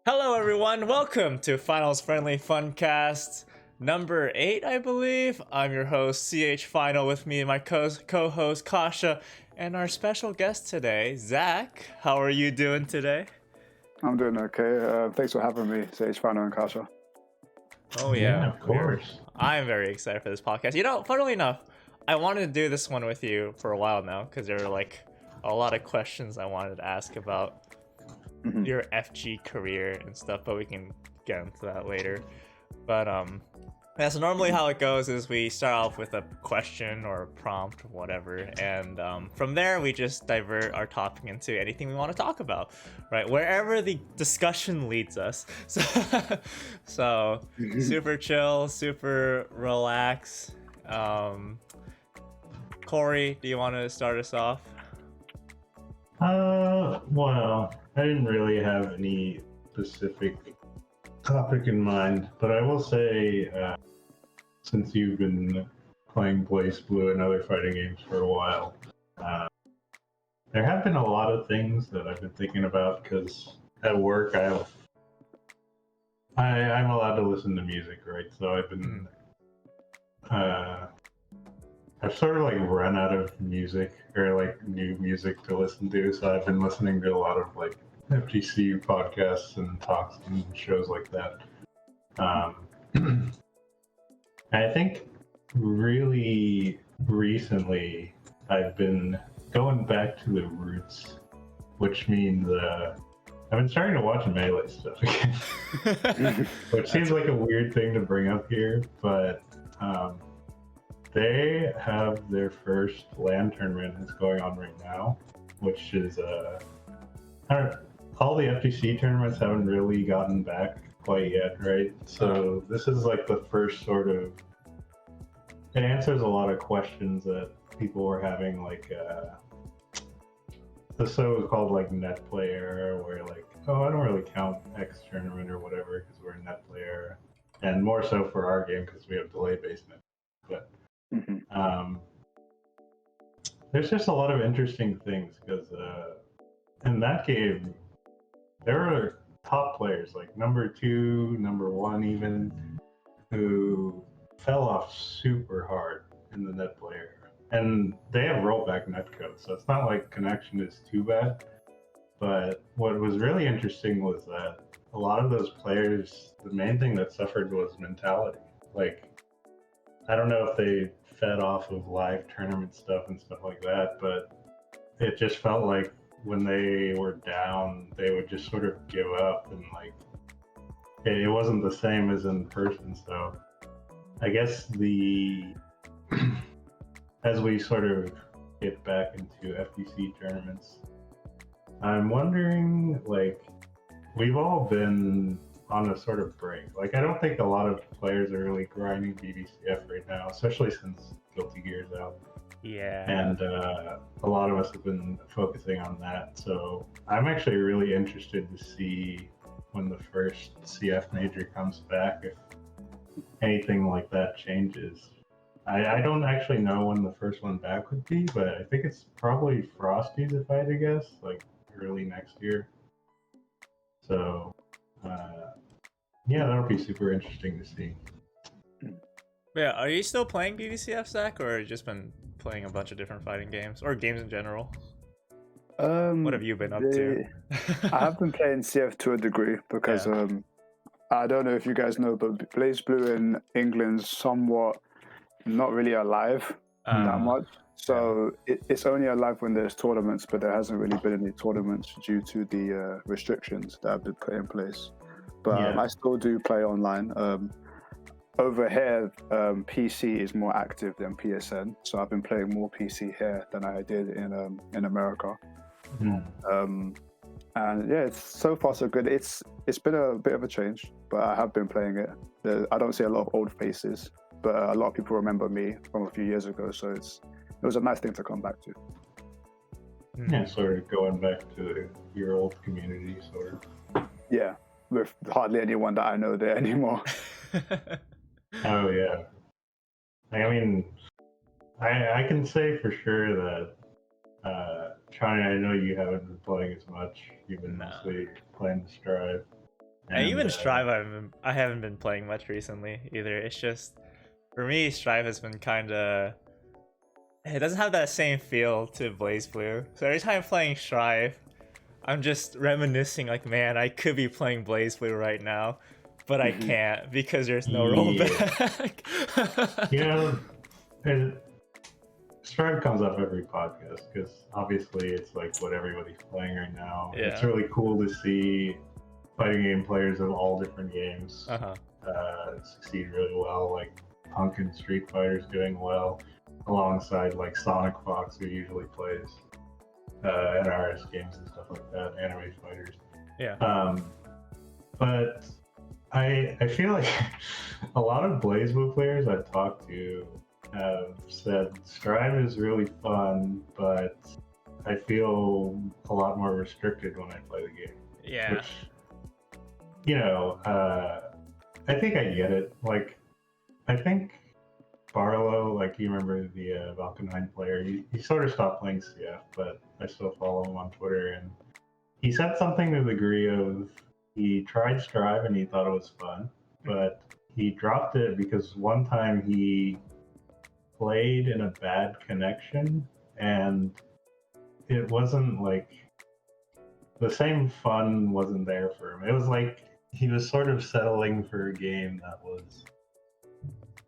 Hello, everyone. Welcome to Finals Friendly Funcast number 8, I believe. I'm your host, CH Final, with me and my co-host, Kasha, and our special guest today, Zach. How are you doing today? I'm doing okay. Thanks for having me, Sage Fano and Kasha. Oh, yeah. Of course. I'm very excited for this podcast. You know, funnily enough, I wanted to do this one with you for a while now because there were a lot of questions I wanted to ask about your FG career and stuff, but we can get into that later. But yeah, so normally how it goes is we start off with a question or a prompt or whatever, and from there we just divert our topic into anything we want to talk about, right? Wherever the discussion leads us. So super chill, super relax. Corey, do you want to start us off? Well, I didn't really have any specific topic in mind, but I will say, since you've been playing Blaze Blue and other fighting games for a while, there have been a lot of things that I've been thinking about because at work I'm allowed to listen to music, right? So I've been I've sort of run out of music or new music to listen to, so I've been listening to a lot of FGC podcasts and talks and shows like that. I think really recently I've been going back to the roots, which means I've been starting to watch Melee stuff again, which seems like a weird thing to bring up here, but they have their first LAN tournament that's going on right now, which is all the FGC tournaments haven't really gotten back quite yet, right? So this is the first sort of, it answers a lot of questions that people were having, the so-called net player, where oh, I don't really count X tournament or whatever because we're a net player, and more so for our game because we have delay-based net. But there's just a lot of interesting things because in that game there were top players like number 2, number 1 even, who fell off super hard in the net player, and they have rollback netcode, so it's not like connection is too bad. But what was really interesting was that a lot of those players, the main thing that suffered was mentality. I don't know if they fed off of live tournament stuff and stuff like that, but it just felt like when they were down, they would just sort of give up, and it wasn't the same as in person. So I guess as we sort of get back into FTC tournaments, I'm wondering, we've all been on a sort of break. I don't think a lot of players are really grinding BDCF right now, especially since Guilty Gear's out. Yeah. And a lot of us have been focusing on that. So I'm actually really interested to see when the first CF major comes back, if anything like that changes. I don't actually know when the first one back would be, but I think it's probably Frosty's, if I had to guess, early next year. So yeah, that'll be super interesting to see. Yeah, are you still playing BDCF, Zach, or have you just been playing a bunch of different fighting games or games in general? What have you been up to? I have been playing CF to a degree because I don't know if you guys know, but Blaze Blue in England's somewhat not really alive that much. So it's only alive when there's tournaments, but there hasn't really been any tournaments due to the restrictions that have been put in place. But I still do play online. Over here, PC is more active than PSN, so I've been playing more PC here than I did in America. And yeah, so far so good. It's been a bit of a change, but I have been playing it. I don't see a lot of old faces, but a lot of people remember me from a few years ago, so it was a nice thing to come back to. Yeah, sort of going back to your old community, sort of. Yeah, with hardly anyone that I know there anymore. Oh yeah. I mean, I can say for sure that China, I know you haven't been playing as much. You've been mostly playing the Strive. And even Strive, I haven't been playing much recently either. It's just, for me, Strive has been kind of, it doesn't have that same feel to Blaze Blue. So every time I'm playing Strive, I'm just reminiscing like, man, I could be playing Blaze Blue right now, but I can't because there's no rollback. Strive comes up every podcast because obviously it's like what everybody's playing right now. Yeah. It's really cool to see fighting game players of all different games succeed really well. Like Punk and Street Fighter's doing well, alongside like Sonic Fox, who usually plays NRS games and stuff like that, anime fighters. Yeah. But I feel like a lot of Blaze Blue players I've talked to have said Strive is really fun, but I feel a lot more restricted when I play the game. Yeah. Which, I think I get it. Like, I think Barlow, like, you remember the Valkenheim player, he sort of stopped playing CF, but I still follow him on Twitter, and he said something to the degree of he tried Strive and he thought it was fun, but he dropped it because one time he played in a bad connection and it wasn't like the same fun wasn't there for him. It was like he was sort of settling for a game that was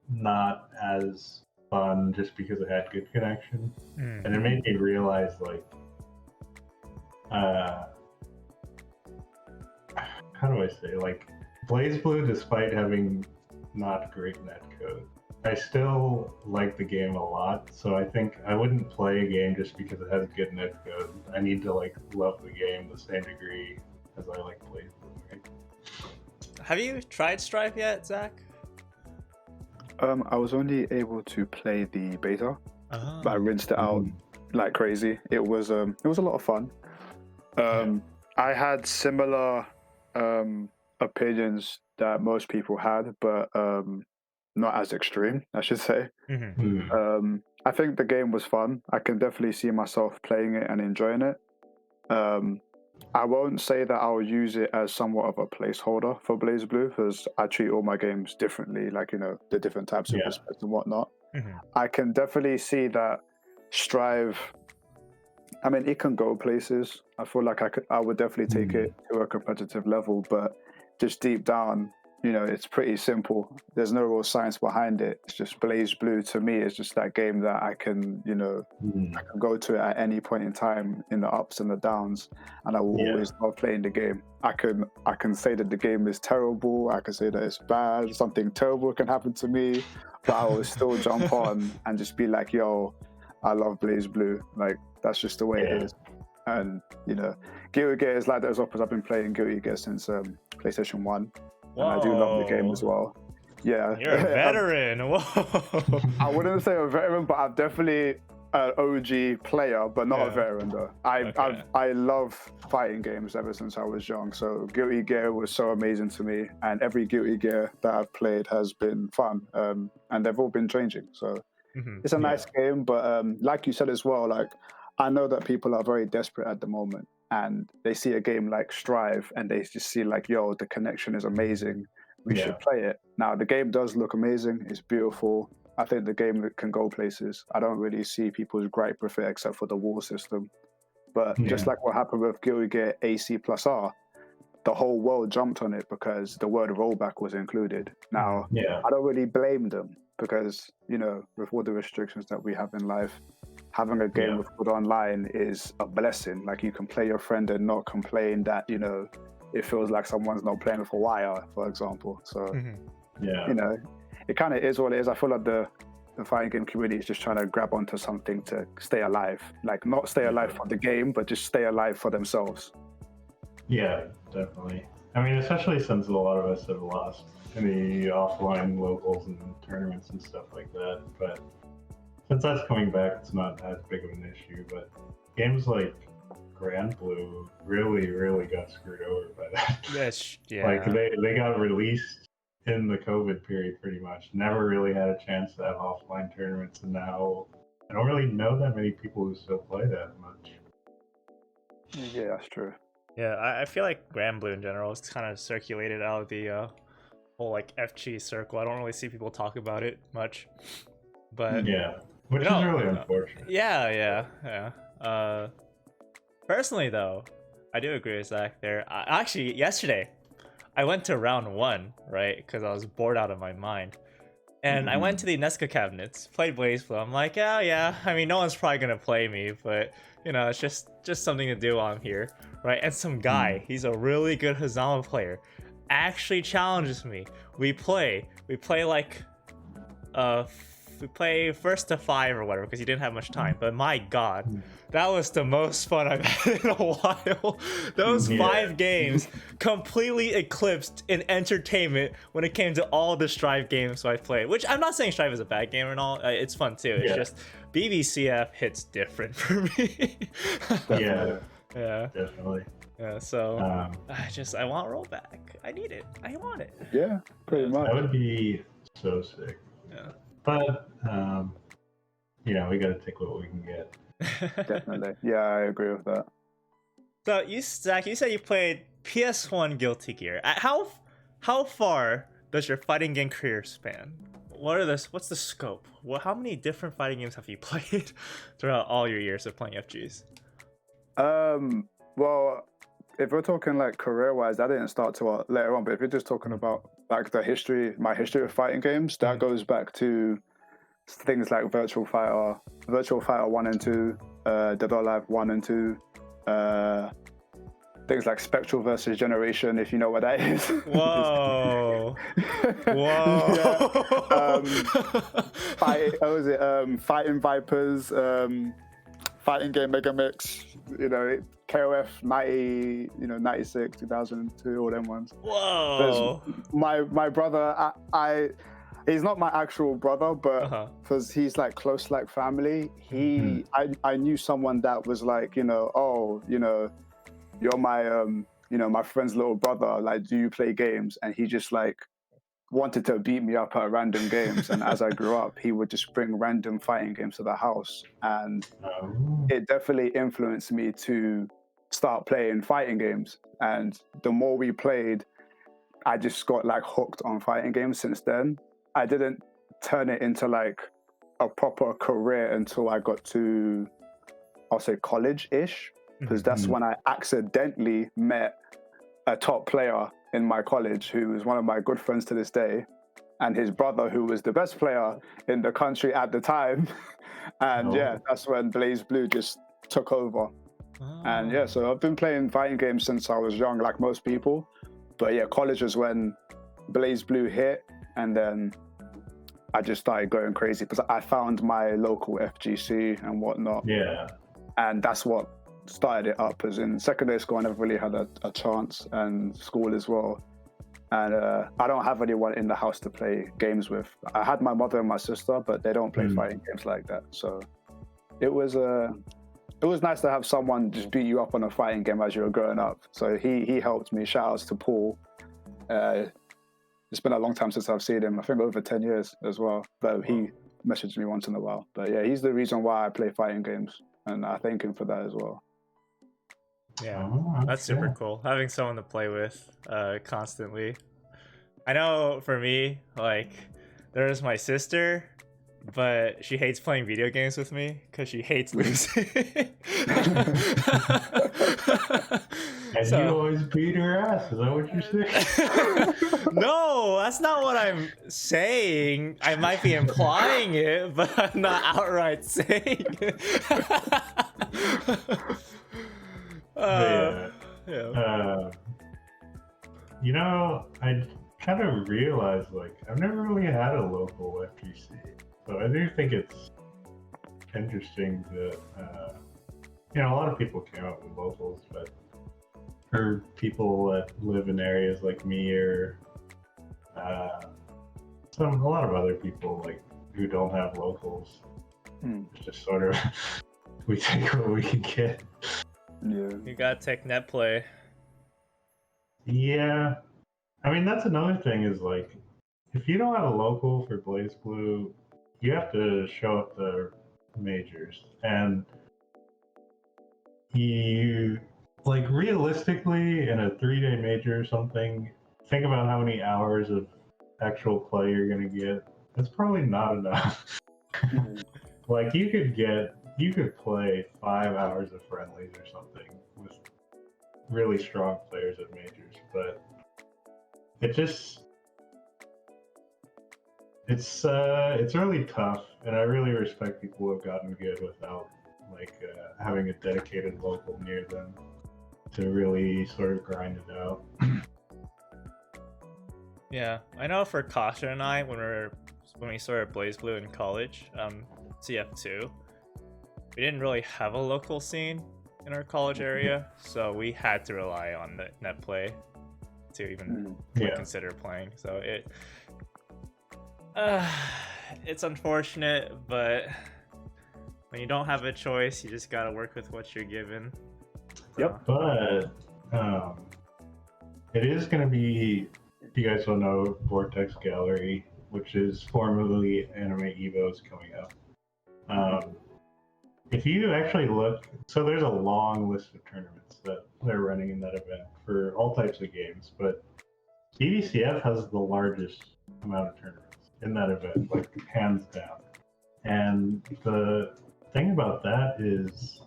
not as fun just because it had good connection. And it made me realize like how do I say, like, Blaze Blue, despite having not great netcode, I still like the game a lot, so I think I wouldn't play a game just because it has good netcode. I need to like love the game the same degree as I like Blaze Blue, right? Have you tried Strive yet, Zach? I was only able to play the beta, but I rinsed it out like crazy. It was a lot of fun. I had similar opinions that most people had, but not as extreme, I should say. I think the game was fun. I can definitely see myself playing it and enjoying it. I won't say that I'll use it as somewhat of a placeholder for Blaze Blue because I treat all my games differently, like, the different types of respect and whatnot. I can definitely see that Strive, I mean, it can go places. I feel like I would definitely take it to a competitive level, but just deep down, it's pretty simple. There's no real science behind it. It's just Blaze Blue to me is just that game that I can, I can go to it at any point in time in the ups and the downs, and I will always love playing the game. I can say that the game is terrible. I can say that it's bad. Something terrible can happen to me, but I will still jump on and just be like, yo, I love Blaze Blue. Like, that's just the way it is. And, Guilty Gear is like those because I've been playing Guilty Gear since PlayStation 1. Whoa. And I do love the game as well. Yeah. You're a veteran. Whoa. I wouldn't say a veteran, but I'm definitely an OG player, but not a veteran though. I love fighting games ever since I was young. So Guilty Gear was so amazing to me. And every Guilty Gear that I've played has been fun. And they've all been changing. So it's a nice game. But like you said as well, like, I know that people are very desperate at the moment and they see a game like Strive and they just see like, yo, the connection is amazing. We should play it. Now, the game does look amazing. It's beautiful. I think the game can go places. I don't really see people's gripe with it except for the wall system. But just like what happened with Guilty Gear AC plus R, the whole world jumped on it because the word rollback was included. Now, I don't really blame them because, with all the restrictions that we have in life, having a game with good online is a blessing. Like, you can play your friend and not complain that, it feels like someone's not playing with a wire, for example. So, it kind of is what it is. I feel like the fighting game community is just trying to grab onto something to stay alive. Like, not stay alive for the game, but just stay alive for themselves. Yeah, definitely. I mean, especially since a lot of us have lost in the offline locals and tournaments and stuff like that. But since that's coming back, it's not as big of an issue. But games like Grand Blue really, really got screwed over by that. Like, they got released in the COVID period pretty much. Never really had a chance to have offline tournaments, and now I don't really know that many people who still play that much. Yeah, that's true. Yeah, I feel like Grand Blue in general is kind of circulated out of the whole like FG circle. I don't really see people talk about it much, but Yeah, which you is know, really unfortunate. yeah. Personally though, I do agree with Zach there. Actually, yesterday I went to round 1, right? Because I was bored out of my mind. And I went to the Nesca cabinets, played BlazBlue. I'm like, oh yeah, I mean, no one's probably gonna play me, but you know, it's just something to do while I'm here, right? And some guy, he's a really good Hazama player, actually challenges me. We play like, we play first to 5 or whatever because he didn't have much time. But my God, that was the most fun I've had in a while. Those 5 games completely eclipsed in entertainment when it came to all the Strive games I played. Which I'm not saying Strive is a bad game and all. It's fun too. It's just BBCF hits different for me. Yeah, definitely. Yeah, so I want rollback. I need it. I want it. Yeah, pretty much. That would be so sick. Yeah. But we gotta take what we can get. Definitely. Yeah, I agree with that. So Zach, you said you played PS1 Guilty Gear. How far does your fighting game career span? What's the scope? How many different fighting games have you played throughout all your years of playing FGs? Well, if we're talking like career-wise, that didn't start till later on. But if you're just talking about like my history of fighting games, that goes back to things like Virtual Fighter 1 and 2, Dead or Alive 1 and 2, things like Spectral versus Generation, if you know what that is. Whoa! Fighting Vipers, fighting game Mega Mix, KOF 90, 96, 2002, all them ones. Whoa! My brother, he's not my actual brother, but because he's like close like family, I knew someone that was like, you're my my friend's little brother, like, do you play games? And he just like wanted to beat me up at random games. And as I grew up, he would just bring random fighting games to the house, and it definitely influenced me to start playing fighting games. And the more we played, I just got like hooked on fighting games since then. I didn't turn it into like a proper career until I got to, I'll say, college-ish, because that's when I accidentally met a top player in my college who was one of my good friends to this day, and his brother, who was the best player in the country at the time. And that's when BlazBlue just took over. And so I've been playing fighting games since I was young, like most people. But yeah, college was when BlazBlue hit, and then I just started going crazy because I found my local FGC and whatnot. Yeah. And that's what started it up. As in secondary school, I never really had a chance, and school as well. And I don't have anyone in the house to play games with. I had my mother and my sister, but they don't play fighting games like that. So it was nice to have someone just beat you up on a fighting game as you were growing up. So he helped me. Shout outs to Paul. It's been a long time since I've seen him. I think over 10 years as well. But he messaged me once in a while. But yeah, he's the reason why I play fighting games, and I thank him for that as well. Yeah, that's super cool. Having someone to play with constantly. I know for me, like, there's my sister, but she hates playing video games with me because she hates losing. And you always beat her ass. Is that what you're saying? No, that's not what I'm saying. I might be implying it, but I'm not outright saying it. I kind of realized, like, I've never really had a local FGC, so I do think it's interesting that a lot of people came up with locals, but for people that live in areas like me, or a lot of other people like who don't have locals, it's just sort of we take what we can get. Yeah. You gotta take net play. Yeah. I mean, that's another thing is, like, if you don't have a local for BlazBlue, you have to show up the majors. And like realistically, in a 3-day major or something, think about how many hours of actual play you're gonna get. It's probably not enough. Like you could play 5 hours of friendlies or something with really strong players at majors, but it's really tough, and I really respect people who have gotten good without having a dedicated local near them to really sort of grind it out. Yeah, I know for Kasha and I, when we started Blaze Blue in college, CF2, we didn't really have a local scene in our college area, so we had to rely on the net play to even consider playing. So it's unfortunate, but when you don't have a choice, you just gotta work with what you're given. So. Yep, but it is going to be, if you guys don't know, Vortex Gallery, which is formerly Anime Evo, is coming up. If you actually look, so there's a long list of tournaments that they're running in that event for all types of games, but BDCF has the largest amount of tournaments in that event, like hands down. And the thing about that is,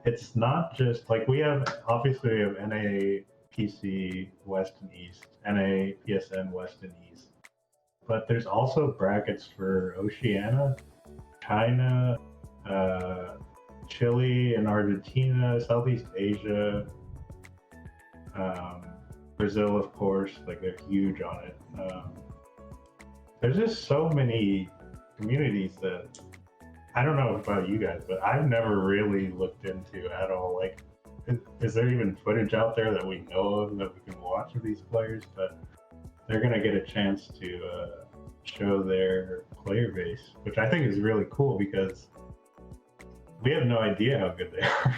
it's not just like we have NA PC West and East, NA PSN West and East, but there's also brackets for Oceania, China, Chile and Argentina, Southeast Asia, Brazil, of course, like they're huge on it. There's just so many communities that I don't know about you guys, but I've never really looked into at all. Like, is there even footage out there that we know of that we can watch of these players? But they're going to get a chance to show their player base, which I think is really cool because we have no idea how good they are.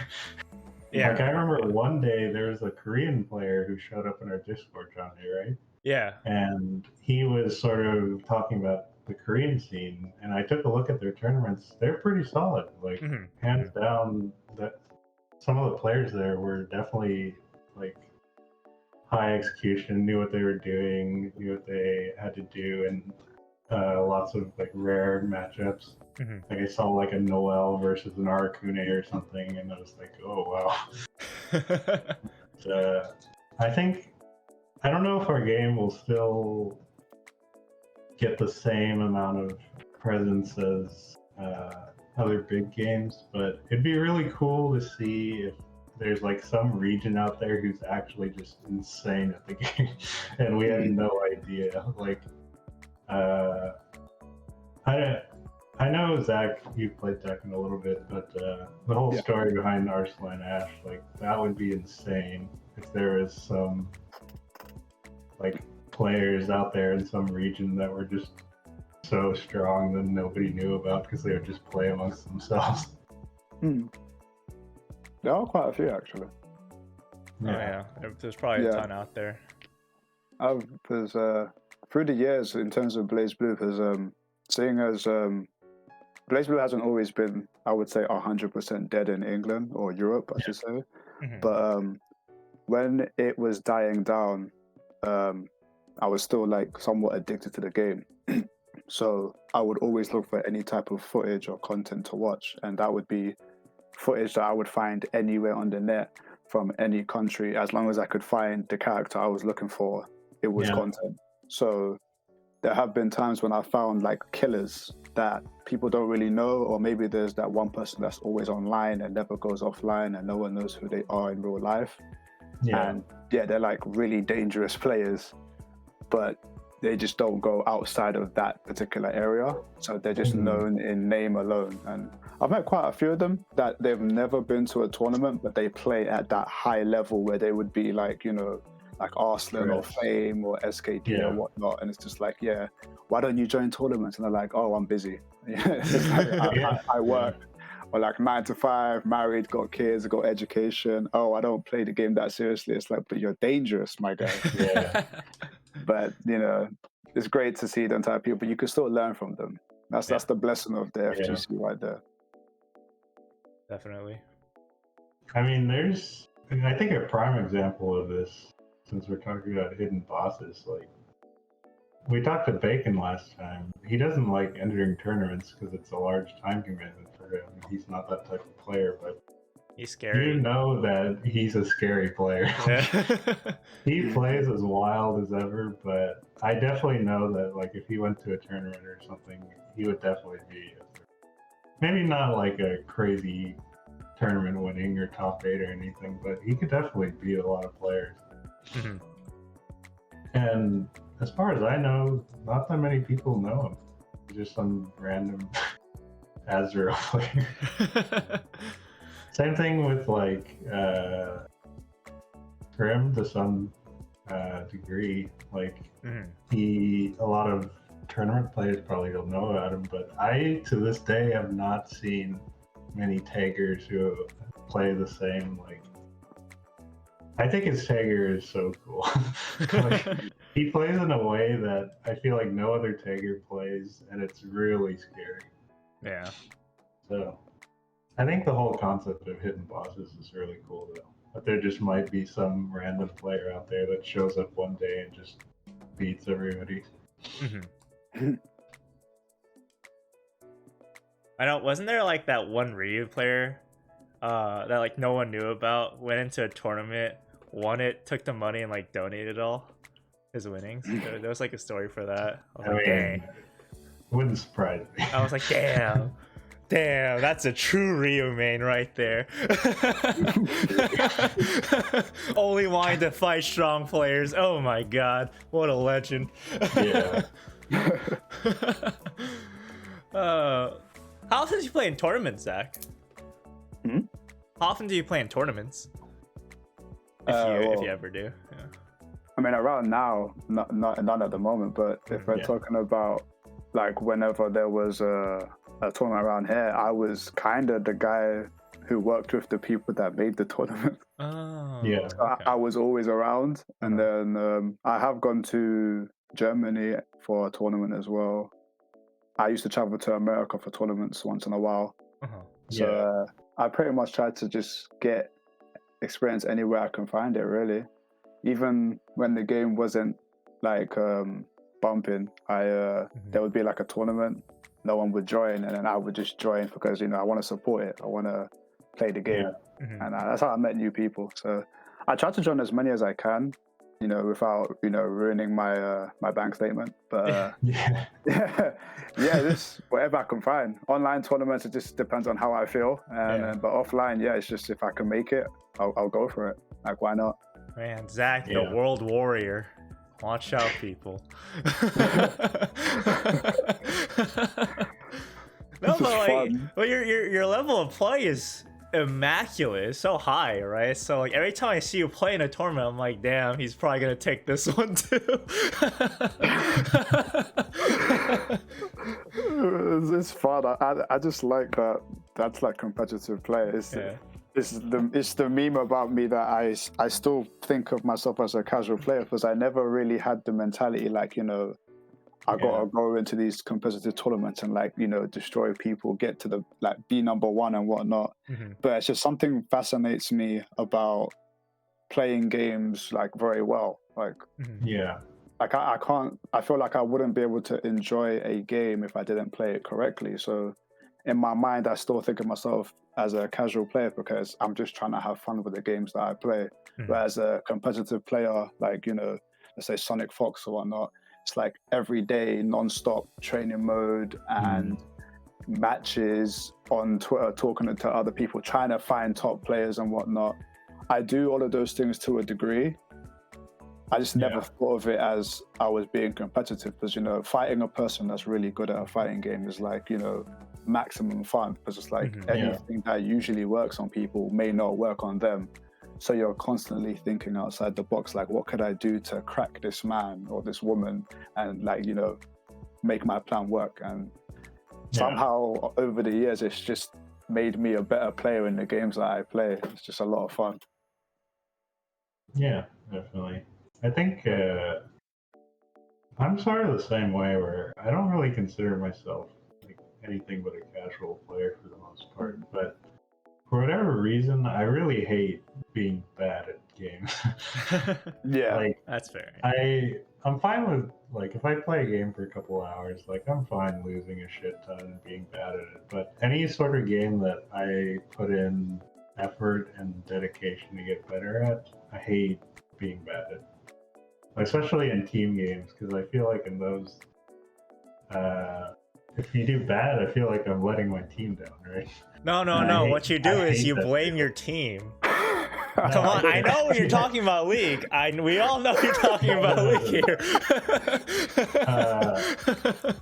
Yeah. Like, I remember one day there was a Korean player who showed up in our Discord, Johnny, right? Yeah. And he was sort of talking about the Korean scene, and I took a look at their tournaments. They're pretty solid, like hands down. That some of the players there were definitely like high execution, knew what they were doing, knew what they had to do, and lots of like rare matchups. Like I saw like a Noel versus an Arakune or something, and I was like, oh wow. But, I don't know if our game will still get the same amount of presence as other big games, but it'd be really cool to see if there's like some region out there who's actually just insane at the game and we have no idea. Like I know, Zach, you've played Tekken a little bit, but the whole story behind Arslan Ash, like that would be insane if there was some like players out there in some region that were just so strong that nobody knew about because they would just play amongst themselves. There are quite a few actually. Yeah. There's probably a ton out there. There's through the years in terms of Blaze Blue, there's seeing as Blaze Blue hasn't always been, I would say, 100% dead in England or Europe, I should say. But when it was dying down, I was still like somewhat addicted to the game. So I would always look for any type of footage or content to watch, and that would be footage that I would find anywhere on the net from any country. As long as I could find the character I was looking for, it was content. So there have been times when I found like killers that people don't really know, or maybe there's that one person that's always online and never goes offline and no one knows who they are in real life. And they're like really dangerous players, but they just don't go outside of that particular area. So they're just known in name alone. And I've met quite a few of them that they've never been to a tournament, but they play at that high level where they would be like, you know, like Arslan or Fame or SKD or whatnot. And it's just like, why don't you join tournaments? And they're like, oh, I'm busy. It's just like, I work. Or like 9 to 5, married, got kids, got education. Oh, I don't play the game that seriously. It's like, but you're dangerous, my guy. But you know, it's great to see them type of people, but you can still learn from them. That's the blessing of the FGC right there. Definitely. I mean, there's I think a prime example of this, since we're talking about hidden bosses, like we talked to Bacon last time. He doesn't like entering tournaments because it's a large time commitment for him. He's not that type of player, but He's scary. you know that he's a scary player. Yeah. He plays as wild as ever, but I definitely know that like if he went to a tournament or something, he would definitely be maybe not like a crazy tournament winning or top 8 or anything, but he could definitely beat a lot of players. Mhm. And as far as I know, not that many people know him. He's just some random Azrael player. Same thing with like Grim to some degree. Like Mhm. a lot of tournament players probably don't know about him, but I to this day have not seen many taggers who play the same. Like I think his tagger is so cool. Like, he plays in a way that I feel like no other tagger plays, and it's really scary. Yeah. So I think the whole concept of hidden bosses is really cool, though. But there just might be some random player out there that shows up one day and just beats everybody. Mhm. I know, wasn't there like that one Ryu player that like no one knew about, went into a tournament, won it, took the money and like donated all his winnings? There was like a story for that. I was like, dang. Wouldn't surprise me. I was like, damn. Damn, that's a true Ryu main right there. Only wanting to fight strong players. Oh my god, what a legend. Yeah. How often do you play in tournaments, Zach? Hmm? How often do you play in tournaments? If you ever do. Yeah. I mean, around now, none at the moment. But if we're talking about like whenever there was a tournament around here, I was kind of the guy who worked with the people that made the tournament. Oh. Yeah. So Okay. I was always around, and then I have gone to Germany for a tournament as well. I used to travel to America for tournaments once in a while. So I pretty much tried to just get experience anywhere I can find it, really. Even when the game wasn't like bumping, there would be like a tournament, no one would join, and then I would just join because I want to support it, I want to play the game, and that's how I met new people. So I try to join as many as I can, without ruining my my bank statement. But this whatever I can find. Online tournaments, it just depends on how I feel, and but offline, it's just if I can make it, I'll go for it. Like, why not? Man, Zach, the world warrior. Watch out, people. No, but your level of play is immaculate. It's so high, right? So like every time I see you play in a tournament, I'm like, damn, he's probably gonna take this one too. It's fun. I just like that. That's like competitive play. It's the meme about me that I still think of myself as a casual player because I never really had the mentality like, I gotta go into these competitive tournaments and like, destroy people, get to the like be number one and whatnot. But it's just something fascinates me about playing games like very well. Like like I can't, I feel like I wouldn't be able to enjoy a game if I didn't play it correctly. So in my mind, I still think of myself as a casual player because I'm just trying to have fun with the games that I play. But as a competitive player, like, let's say Sonic Fox or whatnot, it's like every day, non-stop training mode and matches on Twitter, talking to other people, trying to find top players and whatnot. I do all of those things to a degree. I just never thought of it as I was being competitive because, fighting a person that's really good at a fighting game is like, maximum fun because it's like anything that usually works on people may not work on them. So you're constantly thinking outside the box, like, what could I do to crack this man or this woman and like, make my plan work? And somehow over the years, it's just made me a better player in the games that I play. It's just a lot of fun. Yeah, definitely. I think I'm sort of the same way where I don't really consider myself like anything but a casual player for the most part. But for whatever reason, I really hate being bad at games. Yeah, like That's fair. I'm fine with like if I play a game for a couple of hours, like I'm fine losing a shit ton and being bad at it. But any sort of game that I put in effort and dedication to get better at, I hate being bad at. Especially in team games, because I feel like in those, if you do bad, I feel like I'm letting my team down, right? No. What you do is you blame your team. Come on, I know you're talking about League. We all know you're talking about League here.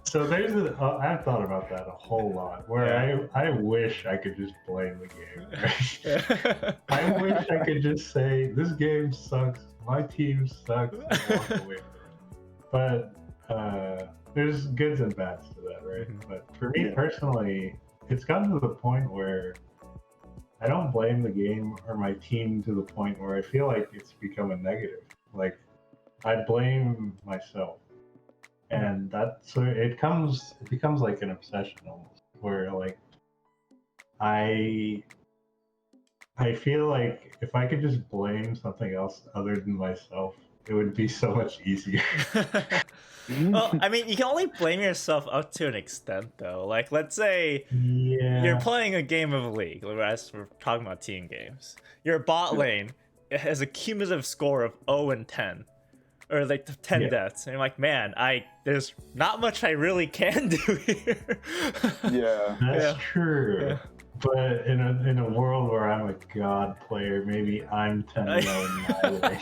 So I've thought about that a whole lot. Where I wish I could just blame the game. Right? I wish I could just say this game sucks, my team sucks, and walk away from it. But there's goods and bads to that, right? Mm-hmm. But for me personally, it's gotten to the point where I don't blame the game or my team to the point where I feel like it's become a negative. Like I blame myself, and it becomes like an obsession almost, where like I feel like if I could just blame something else other than myself, it would be so much easier. Well, I mean, you can only blame yourself up to an extent, though. Like, let's say you're playing a game of League. We're talking about team games. Your bot lane has a cumulative score of 0 and 10, or like 10 deaths. And you're like, man, there's not much I really can do here. Yeah, that's true. Yeah. But in a world where I'm a god player, maybe I'm 10-0 in my way.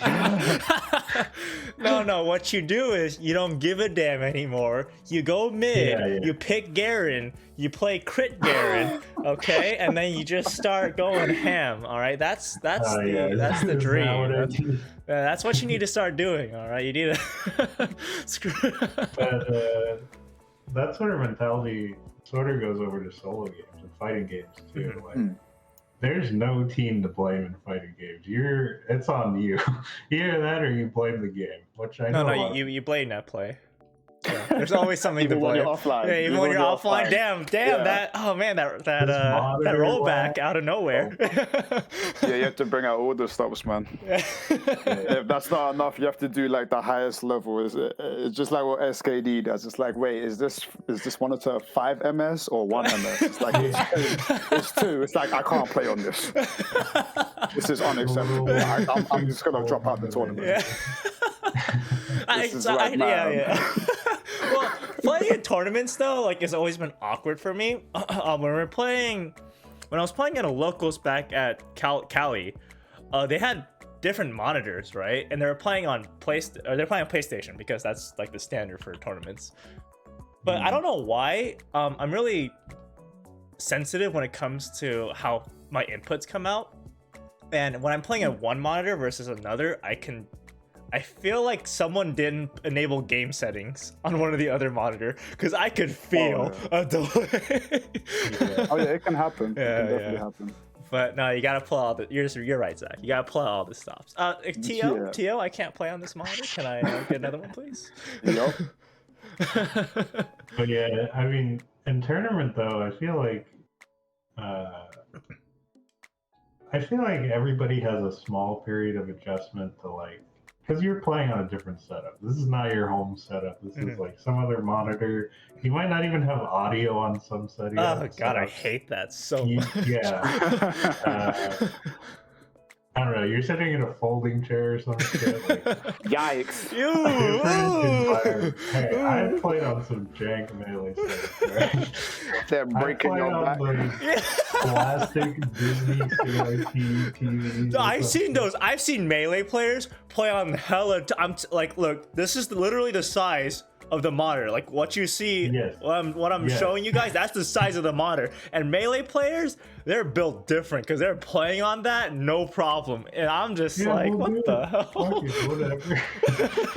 No. What you do is you don't give a damn anymore. You go mid. You pick Garen. You play crit Garen. Okay, and then you just start going ham. All right, that's the dream. That's what you need to start doing. All right, you need to screw. But that sort of mentality sort of goes over to solo games and fighting games too. Mm-hmm. Like, there's no team to blame in fighting games. It's on you. Either that or you blame the game, which I know. No, you blame net play. Yeah. There's always something to blame. When you're offline. Yeah, even when you're offline. Damn, that that rollback out of nowhere. Yeah, you have to bring out all the stops, man. If that's not enough, you have to do like the highest level. It's just like what SKD does. It's like, wait, is this monitor 5 ms or 1 ms? It's like it's two. It's like I can't play on this. This is unacceptable. I'm just gonna drop out the tournament. Yeah. Well, playing in tournaments though, like, it's always been awkward for me. When I was playing in a locals back at Cali, they had different monitors, right? And they were playing on PlayStation because that's like the standard for tournaments. But I don't know why. I'm really sensitive when it comes to how my inputs come out, and when I'm playing at one monitor versus another, I feel like someone didn't enable game settings on one of the other monitor because I could feel a delay. Oh yeah, it can happen. Yeah, it can definitely happen. But no, you gotta play all the. You're right, Zach. You gotta play all the stops. Tio, I can't play on this monitor. Can I get another one, please? Yup. But yeah, I mean, in tournament though, I feel like everybody has a small period of adjustment to like. Because you're playing on a different setup. This is not your home setup. This is like some other monitor. You might not even have audio on some settings. Oh god, I hate that so much. Yeah. I don't know. You're sitting in a folding chair or something. Like, Yikes! Hey, I've played on some jank melee stuff. Right? They're breaking your back. Plastic Disney CRT TVs. I've seen those. I've seen melee players play on hella. Like, look, this is literally the size of the monitor. Like what you see, what I'm showing you guys, that's the size of the monitor. And melee players, they're built different because they're playing on that, no problem. And I'm just what the hell?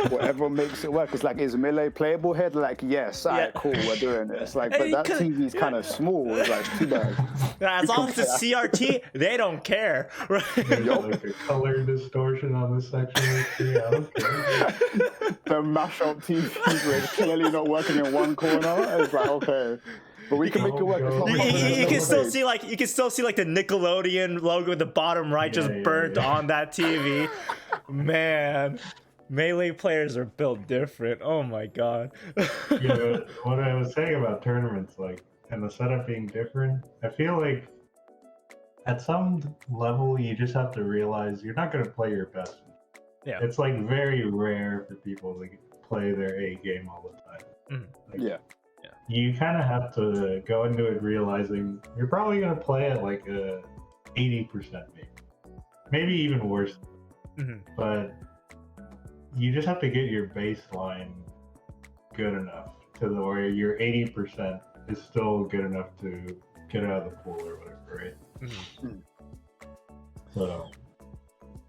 Whatever makes it work. It's like, is melee playable here? Like, yes, alright, cool, we're doing it. It's like, but that TV's kind of small. It's like, too bad. As long as it's CRT, they don't care. Right? Like a color distortion on this section. The mashup TVs were clearly not working in one corner. It's like, okay. But we can make it work. It's not You can still see like the Nickelodeon logo at the bottom right just burnt on that TV. Man, Melee players are built different. Oh my god. What I was saying about tournaments, like, and the setup being different, I feel like at some level you just have to realize you're not going to play your best. Yeah. It's like very rare for people to play their A game all the time. Mm-hmm. Like, you kind of have to go into it realizing you're probably going to play at like a 80% maybe even worse. Mm-hmm. But you just have to get your baseline good enough to the where your 80% is still good enough to get out of the pool or whatever, right? Mm-hmm. So,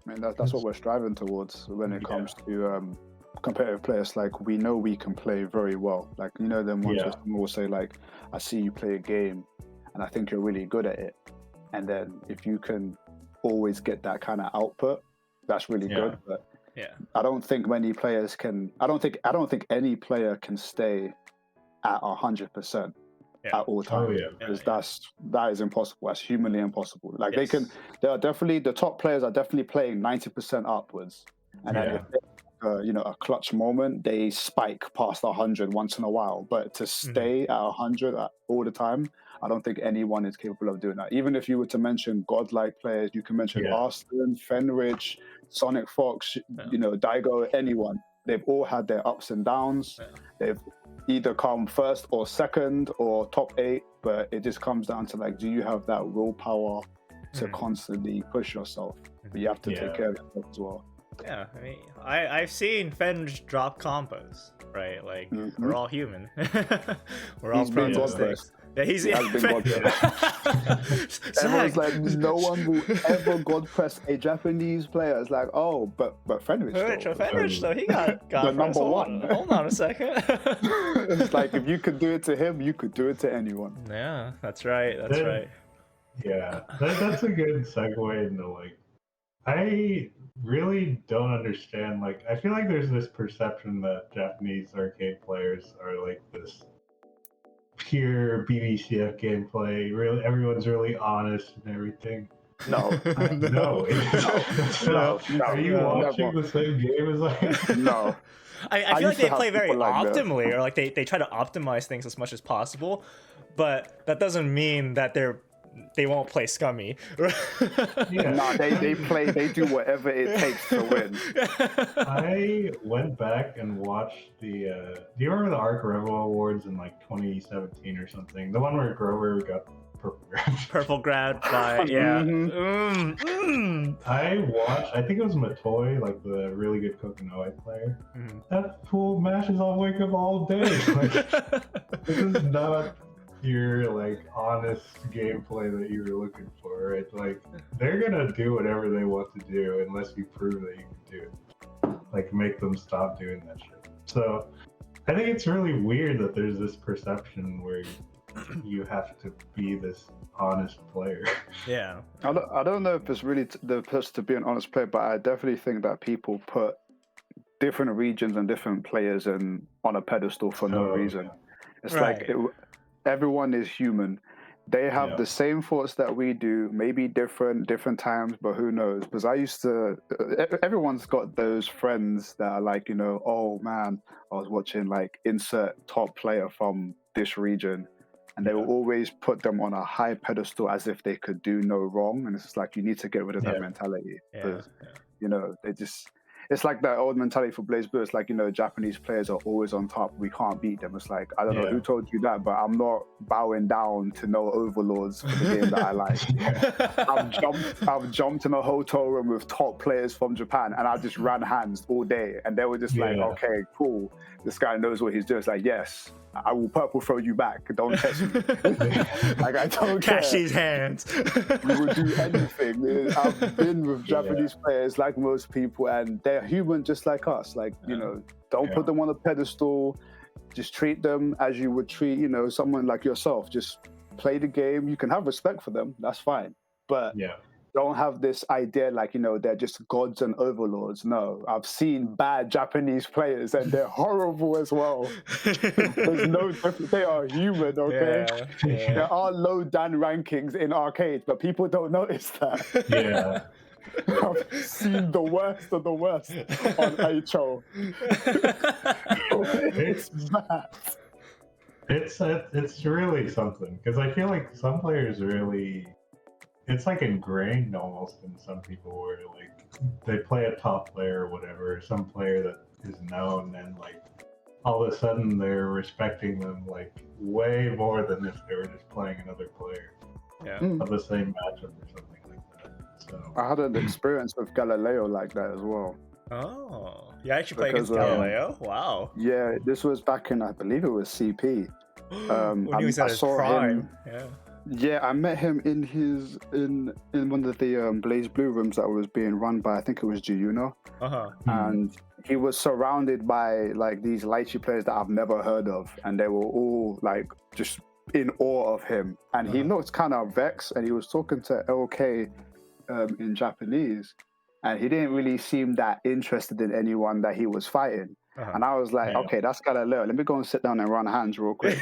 I mean, that's what we're striving towards when it comes to competitive players. Like, we know we can play very well. Like, you know, them ones where someone will say, like, I see you play a game and I think you're really good at it. And then if you can always get that kind of output, that's really good. But I don't think many players can. I don't think any player can stay at 100% at all times. Because that is impossible. That's humanly impossible. Like there are definitely the top players are definitely playing 90% upwards, and then if a clutch moment, they spike past 100 once in a while. But to stay at 100 all the time, I don't think anyone is capable of doing that. Even if you were to mention godlike players, you can mention Arslan, Fenrich, Sonic Fox, Daigo, anyone. They've all had their ups and downs. They've either come first or second or top 8, but it just comes down to, like, do you have that willpower to constantly push yourself? But you have to take care of yourself as well. Yeah, I mean, I've seen Fenj drop combos, right? Like, we're all human. We're all prone to mistakes. Yeah, he has been God pressed. Everyone's like, no one will ever God press a Japanese player. It's like, oh, but Fenrich though, he got the number one. Hold on a second. It's like, if you could do it to him, you could do it to anyone. Yeah, that's right. That's right. Yeah, that's a good segue into, like, I really don't understand. Like, I feel like there's this perception that Japanese arcade players are like this pure BBCF gameplay. Really, everyone's really honest and everything. No. No. Are you watching the same game as I? No. I feel like they play very optimally, or like they try to optimize things as much as possible, but that doesn't mean that they won't play scummy. No, they do whatever it takes to win. I went back and watched the do you remember the Arc Revo Awards in like 2017 or something? The one where Grover got Purple Grad by I watched, I think it was Matoy, like the really good Kokonoi player. That fool mashes on Wake Up all day. Like, this is not your, like, honest gameplay that you were looking for, right? Like, they're gonna do whatever they want to do unless you prove that you can do it. Like, make them stop doing that shit. So I think it's really weird that there's this perception where you have to be this honest player. Yeah. I don't know if it's really the person to be an honest player, but I definitely think that people put different regions and different players on a pedestal for no reason. It's like everyone is human. They have the same thoughts that we do, maybe different times, but who knows? Because everyone's got those friends that are like, oh man, I was watching like insert top player from this region, and they will always put them on a high pedestal as if they could do no wrong. And it's just like, you need to get rid of that mentality. Because, it's like that old mentality for Blaze Blue. It's like, Japanese players are always on top. We can't beat them. It's like, I don't know who told you that, but I'm not bowing down to no overlords for the game that I like. I've jumped in a hotel room with top players from Japan, and I just ran hands all day. And they were just like, okay, cool. This guy knows what he's doing. It's like, yes, I will purple throw you back. Don't test me. Like, I don't care. Cash these hands. We will do anything. I've been with Japanese players like most people, and they're human just like us. Like, don't put them on a pedestal. Just treat them as you would treat, someone like yourself. Just play the game. You can have respect for them. That's fine. But don't have this idea like, they're just gods and overlords. No, I've seen bad Japanese players and they're horrible as well. There's no difference. They are human, okay? Yeah. There are low Dan rankings in arcades, but people don't notice that. Yeah. I've seen the worst of the worst on HO. It's bad. It's really something, because I feel like some players really, it's like ingrained almost in some people where like they play a top player or whatever, some player that is known, and like all of a sudden they're respecting them like way more than if they were just playing another player of the same matchup or something like that. So I had an experience with Galileo like that as well. Oh, you actually play against Galileo? Wow. Yeah, this was back in, I believe it was CP. When he was at his prime. Yeah, I met him in one of the Blaze Blue rooms that was being run by, I think it was Giuno. And he was surrounded by like these Lychee players that I've never heard of, and they were all like just in awe of him. And he looked kind of vexed, and he was talking to LK in Japanese, and he didn't really seem that interested in anyone that he was fighting. And I was like, okay, that's Galileo. Let me go and sit down and run hands real quick.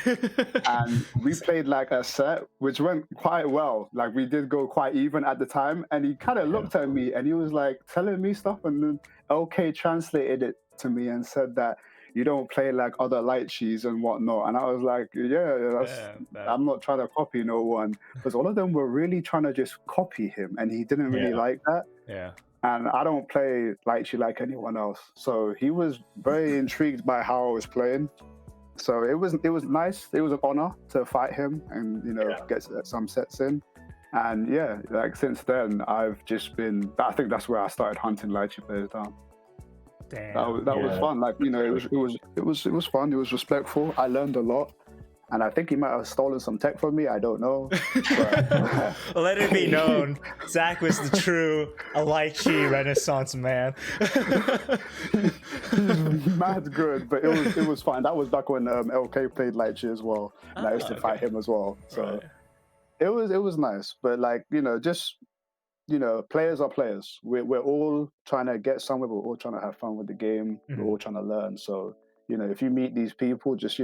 And we played like a set, which went quite well. Like we did go quite even at the time. And he kind of looked at me and he was like telling me stuff. And then LK translated it to me and said that you don't play like other Lychees and whatnot. And I was like, I'm not trying to copy no one. Because all of them were really trying to just copy him. And he didn't really like that. Yeah. And I don't play Lychee like anyone else. So he was very intrigued by how I was playing. So it was nice. It was an honor to fight him and, get some sets in. And yeah, like since then, I've just been, I think that's where I started hunting Lychee players down. Damn. That was fun. Like, it was fun. It was respectful. I learned a lot. And I think he might have stolen some tech from me. I don't know. But... Let it be known, Zach was the true Lychee Renaissance man. He's mad good, but it was fine. That was back when LK played Lychee as well, and I used to fight him as well. So it was nice. But like players are players. We're all trying to get somewhere. We're all trying to have fun with the game. We're all trying to learn. So if you meet these people, just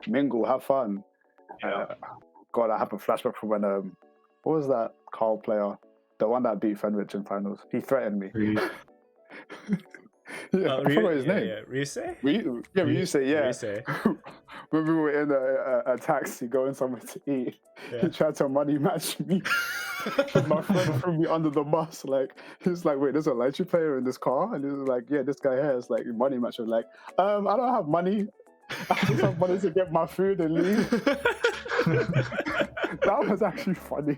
mingle, have fun. God, I have a flashback from when what was that Carl player, the one that beat Fenrich in finals? He threatened me. I forgot his name. Ryusei? Ryusei, yeah. Ryusei. When we were in a taxi going somewhere to eat, he tried to money match me. My friend threw me under the bus. Like, he's like, wait, there's a Lychee player in this car? And he was like, yeah, this guy here is like money match. I was like, I don't have money. I just have money to get my food and leave. That was actually funny.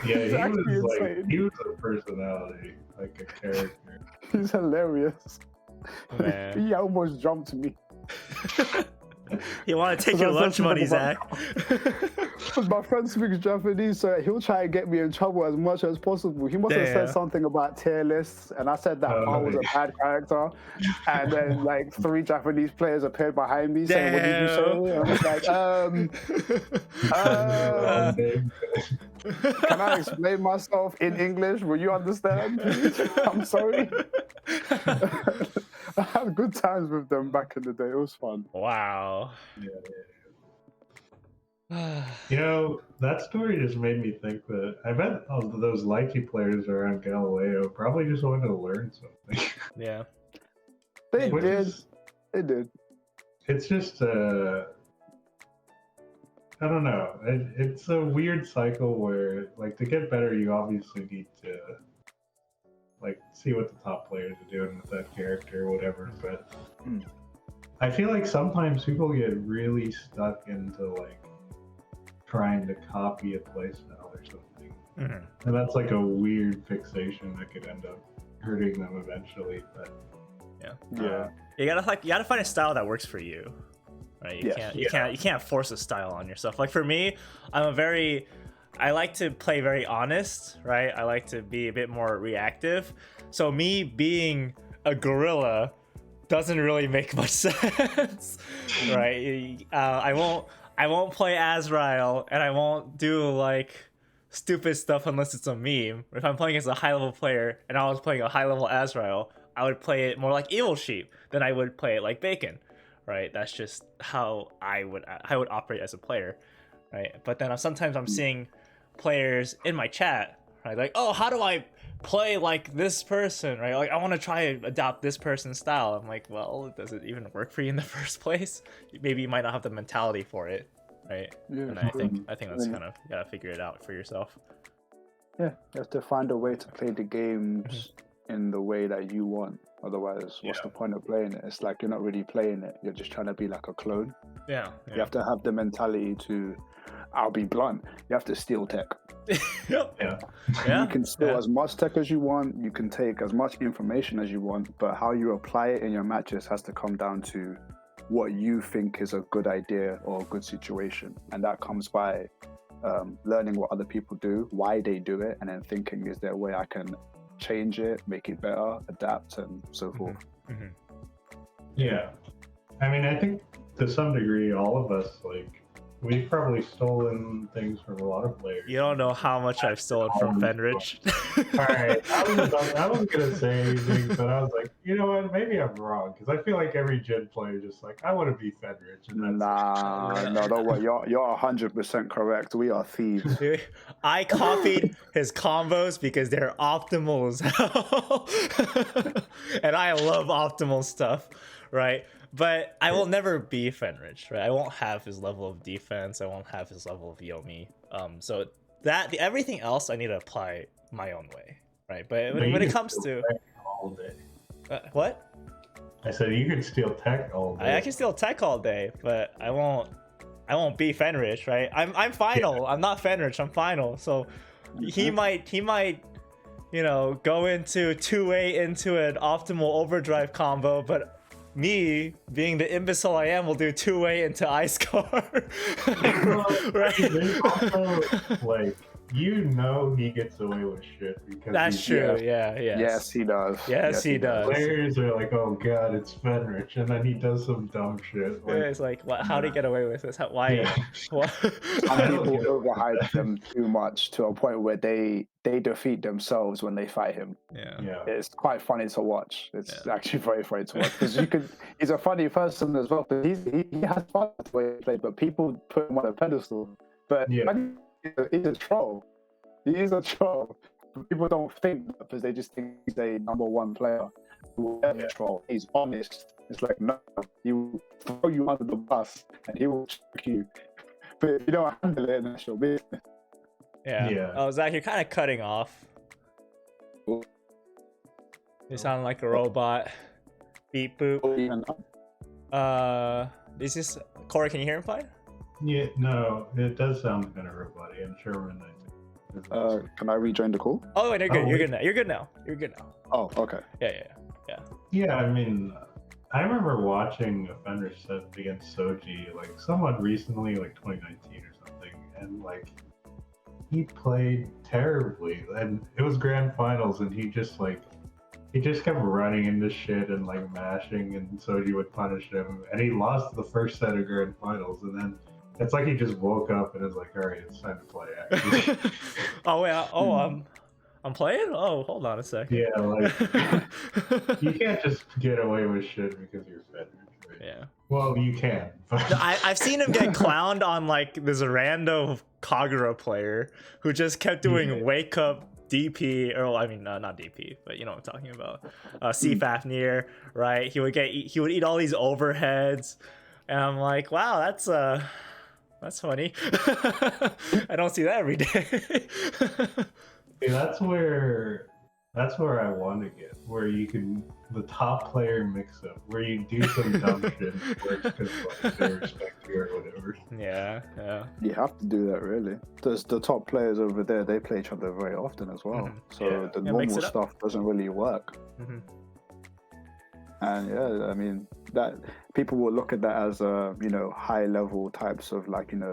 Yeah, he was a personality, like a character. He's hilarious. Man. He almost jumped me. You want to take your lunch money, Zach? My friend speaks Japanese, so he'll try and get me in trouble as much as possible. He must have said something about tier lists, and I said that I was a bad character. And then like 3 Japanese players appeared behind me saying, "What did you say?" I was like, can I explain myself in English? Will you understand? I'm sorry. I had good times with them back in the day. It was fun. Wow. That story just made me think that I bet all of those Lychee players around Galileo probably just wanted to learn something. Yeah. They did. It's just, I don't know. It's a weird cycle where, like, to get better, you obviously need to like see what the top players are doing with that character or whatever, but I feel like sometimes people get really stuck into like trying to copy a playstyle or something, and that's like a weird fixation that could end up hurting them eventually. But you gotta find a style that works for you, right? You can't force a style on yourself. Like for me, I like to play very honest, right? I like to be a bit more reactive. So me being a gorilla doesn't really make much sense, right? I won't play Azrael, and I won't do like stupid stuff unless it's a meme. If I'm playing as a high level player and I was playing a high level Azrael, I would play it more like Evil Sheep than I would play it like Bacon, right? That's just how I would operate as a player, right? But then sometimes I'm seeing players in my chat, right? Like, oh, how do I play like this person, right? Like, I want to try and adopt this person's style. I'm like, well, does it even work for you in the first place? Maybe you might not have the mentality for it, right? Yeah, and I think that's kind of, you gotta figure it out for yourself. Yeah, you have to find a way to play the games in the way that you want. Otherwise, what's the point of playing it? It's like you're not really playing it. You're just trying to be like a clone. Yeah. You have to have the mentality to, I'll be blunt, you have to steal tech. You can steal as much tech as you want. You can take as much information as you want. But how you apply it in your matches has to come down to what you think is a good idea or a good situation. And that comes by learning what other people do, why they do it, and then thinking, is there a way I can change it, make it better, adapt, and so forth. Yeah. I mean, I think to some degree, all of us, like, we've probably stolen things from a lot of players. You don't know how much I've stolen from Fenrich. Alright, I wasn't going to say anything, but I was like, you know what, maybe I'm wrong, because I feel like every Gen player just like, I want to be Fenrich. And that's No, don't worry, you're 100% correct. We are thieves. Dude, I copied his combos because they're optimal as hell. And I love optimal stuff, right? But I will never be Fenrich, right? I won't have his level of defense. I won't have his level of Yomi. So everything else I need to apply my own way, right? But when it comes to all day. What? I said you could steal tech all day. I can steal tech all day, but I won't be Fenrich, right? I'm final. Yeah. I'm not Fenrich. I'm final. So he might go into 2A into an optimal overdrive combo, but me, being the imbecile I am, will do 2A into Ice-Car. Right? Also, like, he gets away with shit because that's true. Yes. Yes, he does. Yes, he does. Players are like, oh god, it's Fenrich, and then he does some dumb shit. Like, it's like, how did he get away with this? Why? Yeah. What? Some people overhype them too much to a point where they defeat themselves when they fight him. Yeah. It's quite funny to watch. It's actually very funny to watch because he's a funny person as well. But he has fun with the way he plays, but people put him on a pedestal. But he's a troll. He is a troll. People don't think that because they just think he's a #1 player. He will never troll. He's honest. It's like, no, he will throw you under the bus and he will trick you. But if you don't handle it, then that's your business. Yeah. Oh, Zach, you're kind of cutting off. You sound like a robot. Beep boop. Is this Corey? Can you hear him fine? Yeah, no, it does sound kind of robotic. I'm sure when can I rejoin the call? Oh, wait, you're good. You're good now. Oh, okay. Yeah. I mean, I remember watching a Fender set against Soji like somewhat recently, like 2019 or something, and like he played terribly, and it was grand finals, and he just kept running into shit and like mashing, and Soji would punish him, and he lost the first set of grand finals, and then it's like he just woke up and is like, all right, it's time to play. Actually. I'm playing. Oh, hold on a second. Yeah, like you can't just get away with shit because you're Fender. Right? Yeah. Well, you can. But... I've seen him get clowned on like this rando Kagura player who just kept doing wake up DP, or I mean not DP, but you know what I'm talking about. CFAF near, right? He would eat all these overheads, and I'm like, wow, that's funny. I don't see that every day. Yeah, that's where I want to get, where you can the top player mix up, where you do some dumb shit and it works because like, they respect you or whatever. Yeah. You have to do that, really. There's the top players over there, they play each other very often as well. So the normal stuff doesn't really work. And I mean, that people will look at that as high level types of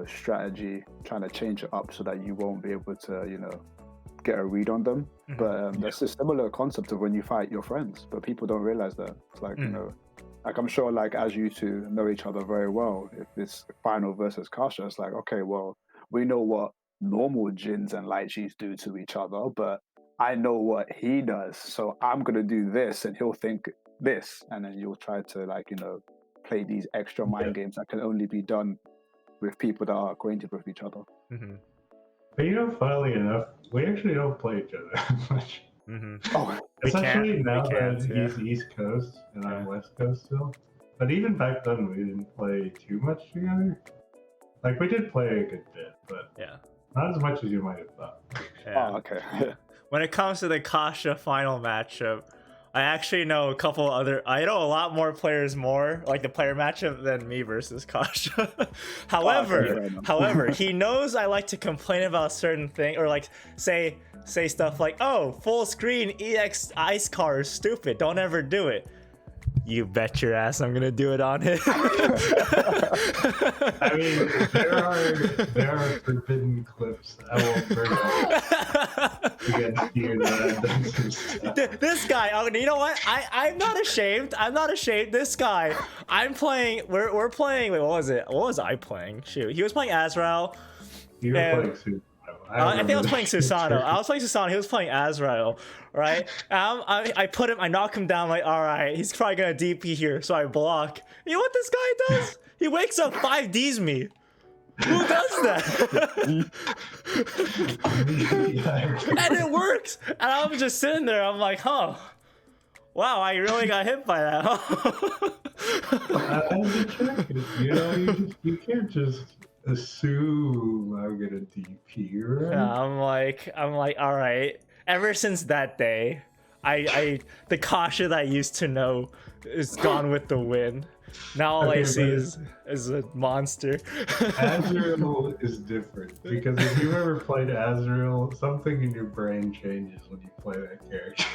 strategy, trying to change it up so that you won't be able to get a read on them. But that's a similar concept of when you fight your friends, but people don't realize that. It's like like I'm sure like as you two know each other very well, if it's final versus Kasha, it's like, okay, well, we know what normal Jins and Lychees do to each other, but I know what he does, so I'm gonna do this, and he'll think this, and then you'll try to like play these extra mind games that can only be done with people that are acquainted with each other. Mm-hmm. But funnily enough, we actually don't play each other that much. Mm-hmm. Oh, especially now that he's East Coast and I'm West Coast still. But even back then, we didn't play too much together. Like, we did play a good bit, but not as much as you might have thought. Yeah. Oh, okay. When it comes to the Kasha final matchup, I actually know a couple other. I know a lot more players like the player matchup than me versus Kasha. However, he knows I like to complain about certain things or like say stuff like, "Oh, full screen EX ice car is stupid. Don't ever do it." You bet your ass I'm gonna do it on him. I mean, there are forbidden clips I won't bring up against you that This guy, you know what? I'm not ashamed. This guy, I'm playing. We're playing. Wait, what was it? What was I playing? Shoot, he was playing Azrael. You were playing Susano. I think I was playing Susano. He was playing Azrael, right? I put him. I knock him down. Like, all right, he's probably gonna DP here, so I block. You know what this guy does? He wakes up 5Ds me. Who does that? And it works. And I'm just sitting there. I'm like, huh. Wow, I really got hit by that. You can't just assume I'm gonna DP, right? Yeah, I'm like, all right. Ever since that day, the Kasha that I used to know is gone with the wind. Now all I see is a monster. Azrael is different because if you ever played Azrael, something in your brain changes when you play that character.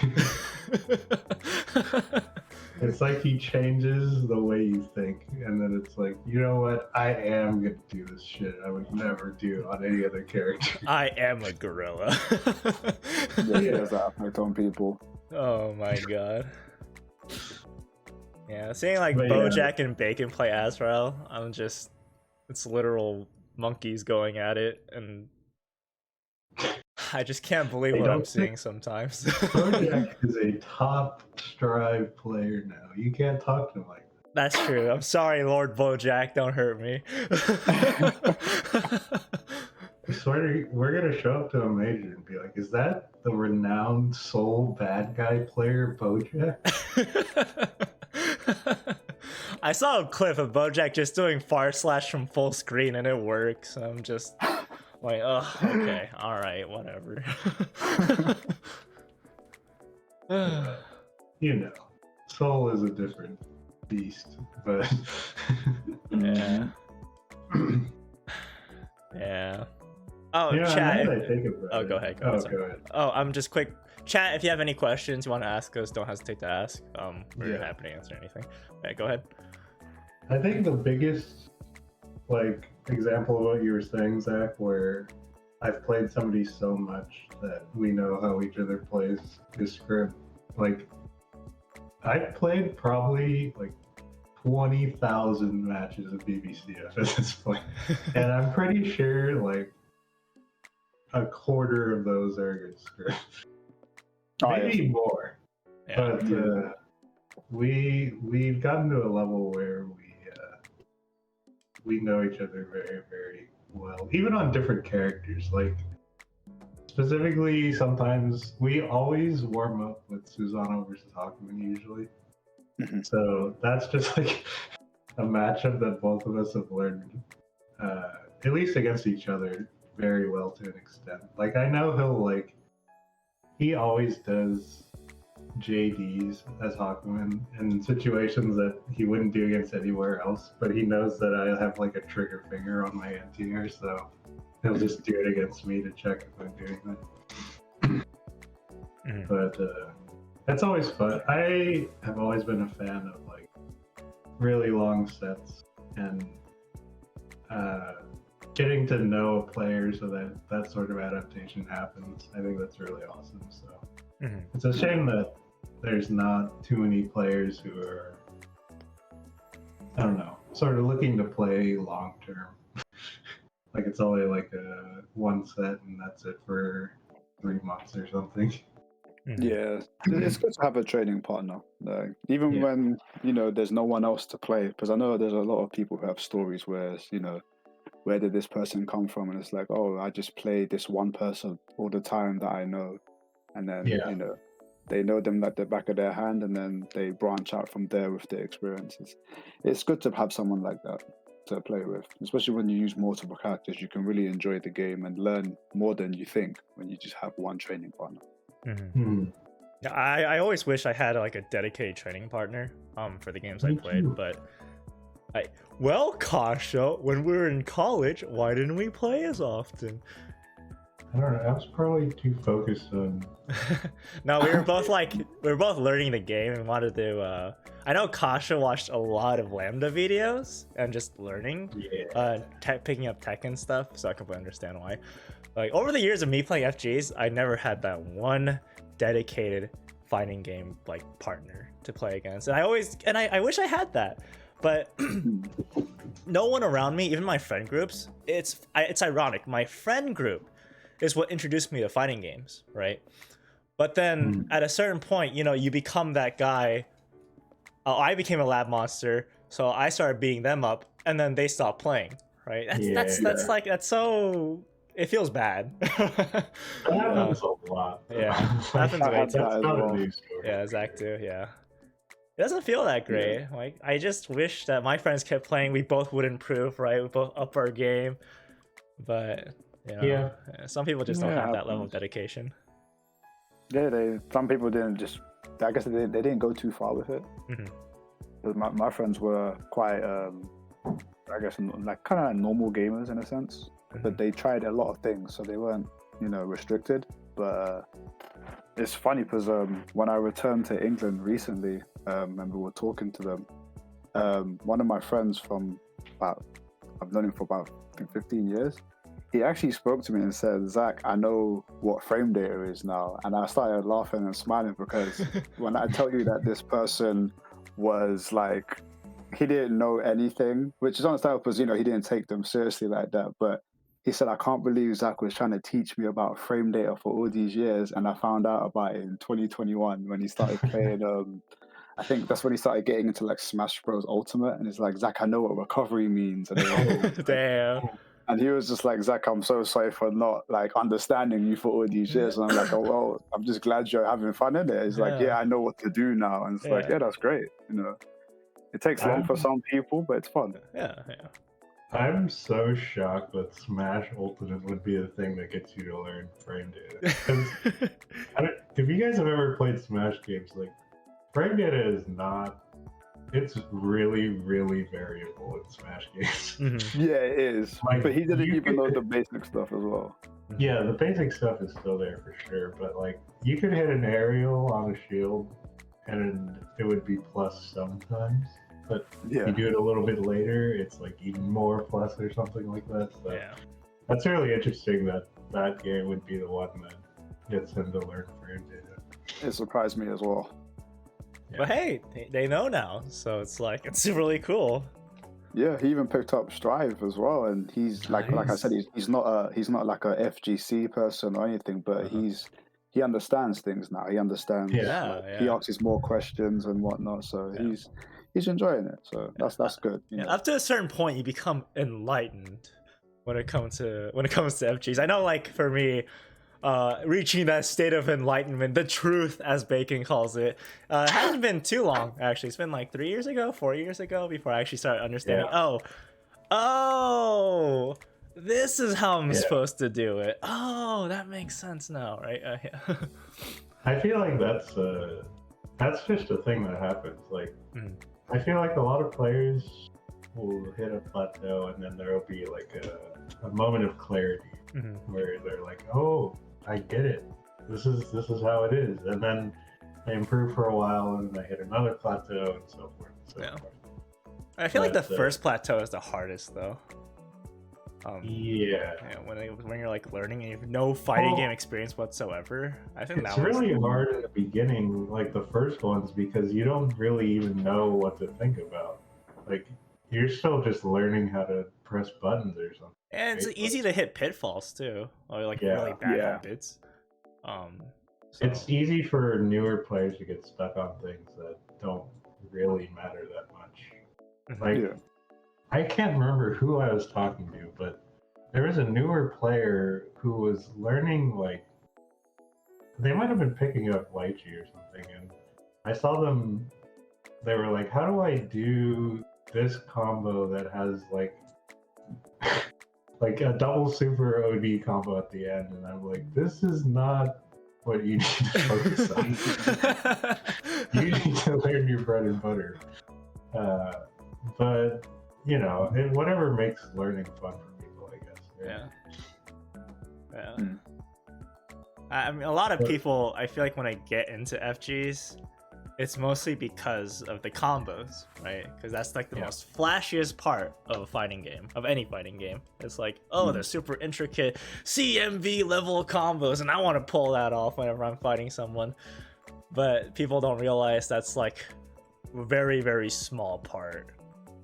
It's like he changes the way you think, and then it's like, you know what? I am gonna do this shit I would never do on any other character. I am a gorilla. He has that effect on people. Oh my god. Yeah, seeing like Bojack and Bacon play Azrael, it's literal monkeys going at it, and I just can't believe what I'm seeing sometimes. Bojack is a top Strive player now. You can't talk to him like that. That's true. I'm sorry, Lord Bojack. Don't hurt me. I swear we're gonna show up to a major and be like, is that the renowned soul bad guy player Bojack? I saw a clip of Bojack just doing far slash from full screen and it works. I'm just like, oh, okay, all right, whatever. You know, Soul is a different beast, but yeah. Yeah. Oh, yeah, chat. Go ahead. Go ahead. Oh, I'm just quick. Chat, if you have any questions you want to ask us, don't hesitate to ask. We're happy to answer anything. Yeah, go ahead. I think the biggest example of what you were saying, Zach, where I've played somebody so much that we know how each other plays is script. Like, I've played probably 20,000 matches of BBCF at this point, and I'm pretty sure a quarter of those are good script. Maybe more. Yeah. But we've gotten to a level where we know each other very, very well, even on different characters. Like, specifically, sometimes we always warm up with Susano versus Hakuman usually. So that's just a matchup that both of us have learned, at least against each other, very well to an extent. Like, I know he always does JDs as Hakuman in situations that he wouldn't do against anywhere else, but he knows that I have a trigger finger on my anti-air, so he'll just do it against me to check if I'm doing that. But that's always fun. I have always been a fan of really long sets and getting to know a player so that sort of adaptation happens. I think that's really awesome. So it's a shame that there's not too many players who are, I don't know, sort of looking to play long term. Like it's only like a one set and that's it for 3 months or something. Yeah, it's good to have a training partner. Even Yeah. when there's no one else to play, because I know there's a lot of people who have stories where where did this person come from, and it's like, oh, I just play this one person all the time that I know, and then Yeah. they know them like the back of their hand, and then they branch out from there with their experiences. It's good to have someone like that to play with, especially when you use multiple characters. You can really enjoy the game and learn more than you think when you just have one training partner. Yeah, I always wish I had like a dedicated training partner for the games I played, but Kasha, when we were in college, why didn't we play as often? I don't know. I was probably too focused on. No, we were both learning the game and wanted to. I know Kasha watched a lot of Lambda videos and just learning, picking up tech and stuff. So I completely understand why. Like over the years of me playing FGs, I never had that one dedicated fighting game like partner to play against, and I wish I had that, but no one around me, even my friend groups. It's ironic. My friend group is what introduced me to fighting games, right? But then at a certain point, you become that guy. I became a lab monster, so I started beating them up, and then they stopped playing, right? That's so. It feels bad. That happens a lot. Yeah, happens way too. That's not a news story. Yeah, Zach too. Yeah, it doesn't feel that great. Yeah. Like I just wish that my friends kept playing. We both would improve, right? We both up our game, but some people just don't have that level of dedication. Yeah, some people didn't just. I guess they didn't go too far with it. But my friends were quite, I guess, like kind of normal gamers in a sense. But they tried a lot of things, so they weren't, restricted. But it's funny because when I returned to England recently, and we were talking to them, one of my friends from I've known him for about I think 15 years. He actually spoke to me and said, "Zach, I know what frame data is now," and I started laughing and smiling because when I tell you that this person was like, he didn't know anything, which is understandable because he didn't take them seriously like that, but. He said, I can't believe Zach was trying to teach me about frame data for all these years, and I found out about it in 2021 when he started playing. I think that's when he started getting into like Smash Bros. Ultimate, and it's like, Zach, I know what recovery means. And Damn. And he was just like, Zach, I'm so sorry for not like understanding you for all these years. And I'm like, oh well, I'm just glad you're having fun in it. He's like, yeah, I know what to do now, and it's like, yeah, that's great. It takes long for some people, but it's fun. Yeah. I'm so shocked that Smash Ultimate would be the thing that gets you to learn frame data. If you guys have ever played Smash games, like frame data is not. It's really, really variable in Smash games. Yeah, it is. Like, but he didn't even know the basic stuff as well. Yeah, the basic stuff is still there for sure. But like, you could hit an aerial on a shield, and it would be plus sometimes. But if you do it a little bit later, it's like even more plus or something like that. So that's really interesting that game would be the one that gets him to learn frame data. It surprised me as well. But hey, they know now, so it's really cool. Yeah, he even picked up Strive as well, and he's like I said, he's not like a FGC person or anything, but he understands things now. He understands. He asks more questions and whatnot, so he's enjoying it. So that's good. Up to a certain point, you become enlightened when it comes to FGs. I know, like for me, reaching that state of enlightenment, the truth, as Bacon calls it, hasn't been too long. Actually, it's been like 4 years ago before I actually started understanding. Oh, this is how I'm supposed to do it. Oh, that makes sense now, right? I feel like that's just a thing that happens. Like, I feel like a lot of players will hit a plateau, and then there will be like a moment of clarity where they're like, "Oh, I get it. This is how it is," and then they improve for a while, and they hit another plateau, and so forth. I feel like the first plateau is the hardest, though. When you're like learning and you have no fighting game experience whatsoever, I think it's really hard in the beginning, like the first ones, because you don't really even know what to think about. Like, you're still just learning how to press buttons or something. And it's right? easy to hit pitfalls too, or like really bad habits. So. It's easy for newer players to get stuck on things that don't really matter that much. Like, I can't remember who I was talking to, but there was a newer player who was learning, like, they might have been picking up Lychee or something, and I saw them, they were like, how do I do this combo that has, like, like a double super OD combo at the end? And I'm like, this is not what you need to focus on. You need to learn your bread and butter. But, you know, whatever makes learning fun for people, I guess. Right? Yeah. I mean, a lot of people, I feel like when I get into FGs, it's mostly because of the combos, right? Because that's like the most flashiest part of a fighting game, of any fighting game. It's like, oh, the super intricate CMV level combos, and I want to pull that off whenever I'm fighting someone. But people don't realize that's like a very, very small part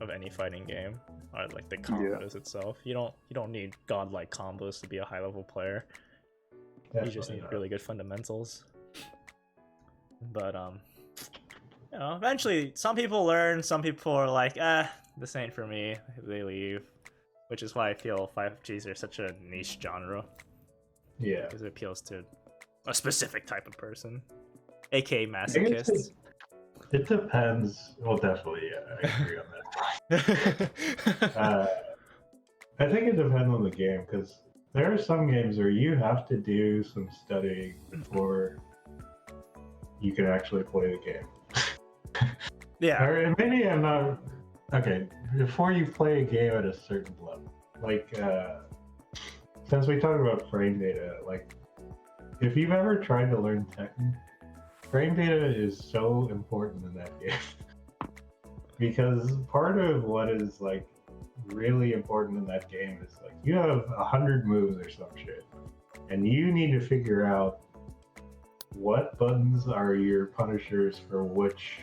of any fighting game, or like the combos itself. You don't need godlike combos to be a high level player. You just need really good fundamentals. But you know, eventually some people learn, some people are like, this ain't for me, they leave. Which is why I feel 5Gs are such a niche genre. Yeah. Because it appeals to a specific type of person, aka masochists. It depends. Well, definitely, yeah, I agree on that. I think it depends on the game, because there are some games where you have to do some studying before you can actually play the game. Yeah. Or maybe I'm not... Okay, before you play a game at a certain level. Like, since we talked about frame data, like, if you've ever tried to learn Tekken, frame data is so important in that game. Because part of what is, like, really important in that game is, like, you have 100 moves or some shit, and you need to figure out what buttons are your punishers for which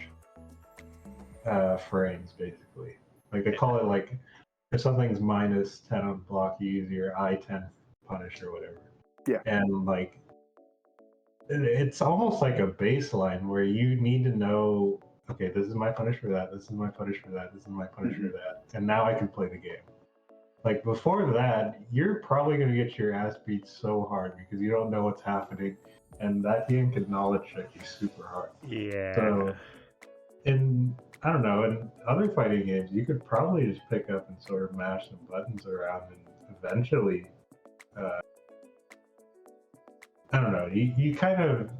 frames, basically. Like, they call it, like, if something's minus 10 on block, you use your I-10 punish or whatever. Yeah. And, like, it's almost like a baseline where you need to know, okay, this is my punish for that, this is my punish for that, this is my punish for that, and now I can play the game. Like, before that, you're probably going to get your ass beat so hard because you don't know what's happening, and that game can knowledge check you super hard. Yeah. So, I don't know, in other fighting games, you could probably just pick up and sort of mash some buttons around and eventually, I don't know, you kind of,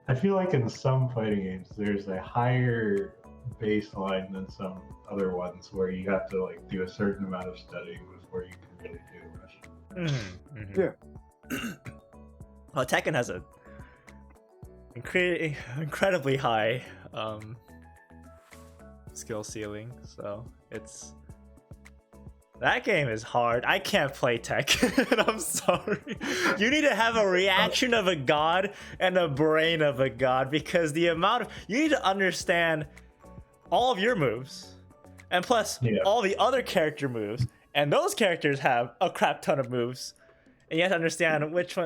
I feel like in some fighting games, there's a higher baseline than some other ones where you have to, like, do a certain amount of studying before you can really do much. Yeah. Well, Tekken has a incredibly high skill ceiling, so that game is hard. I can't play Tekken. I'm sorry. You need to have a reaction of a god and a brain of a god, because the amount of, you need to understand all of your moves, and plus all the other character moves, and those characters have a crap ton of moves, and you have to understand which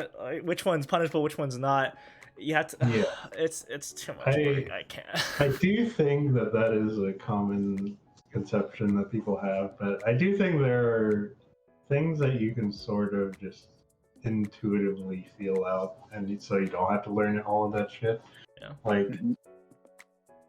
one's punishable, which one's not. You have to. It's too much work. I can't. I do think that is a common conception that people have, but I do think there are things that you can sort of just intuitively feel out, and so you don't have to learn all of that shit. Yeah. Like,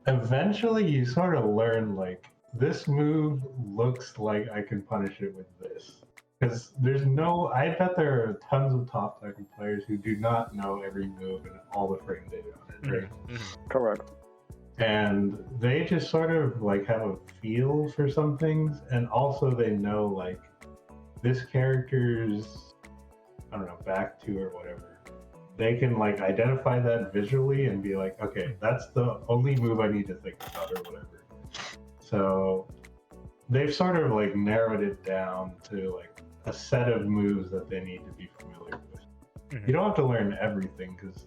eventually you sort of learn, like, this move looks like I can punish it with this. Because I bet there are tons of top Tekken players who do not know every move and all the frame data on it, right? Correct. And they just sort of, like, have a feel for some things, and also they know, like, this character's, I don't know, back to or whatever. They can, like, identify that visually and be like, okay, that's the only move I need to think about or whatever. So they've sort of, like, narrowed it down to, like, a set of moves that they need to be familiar with. You don't have to learn everything, because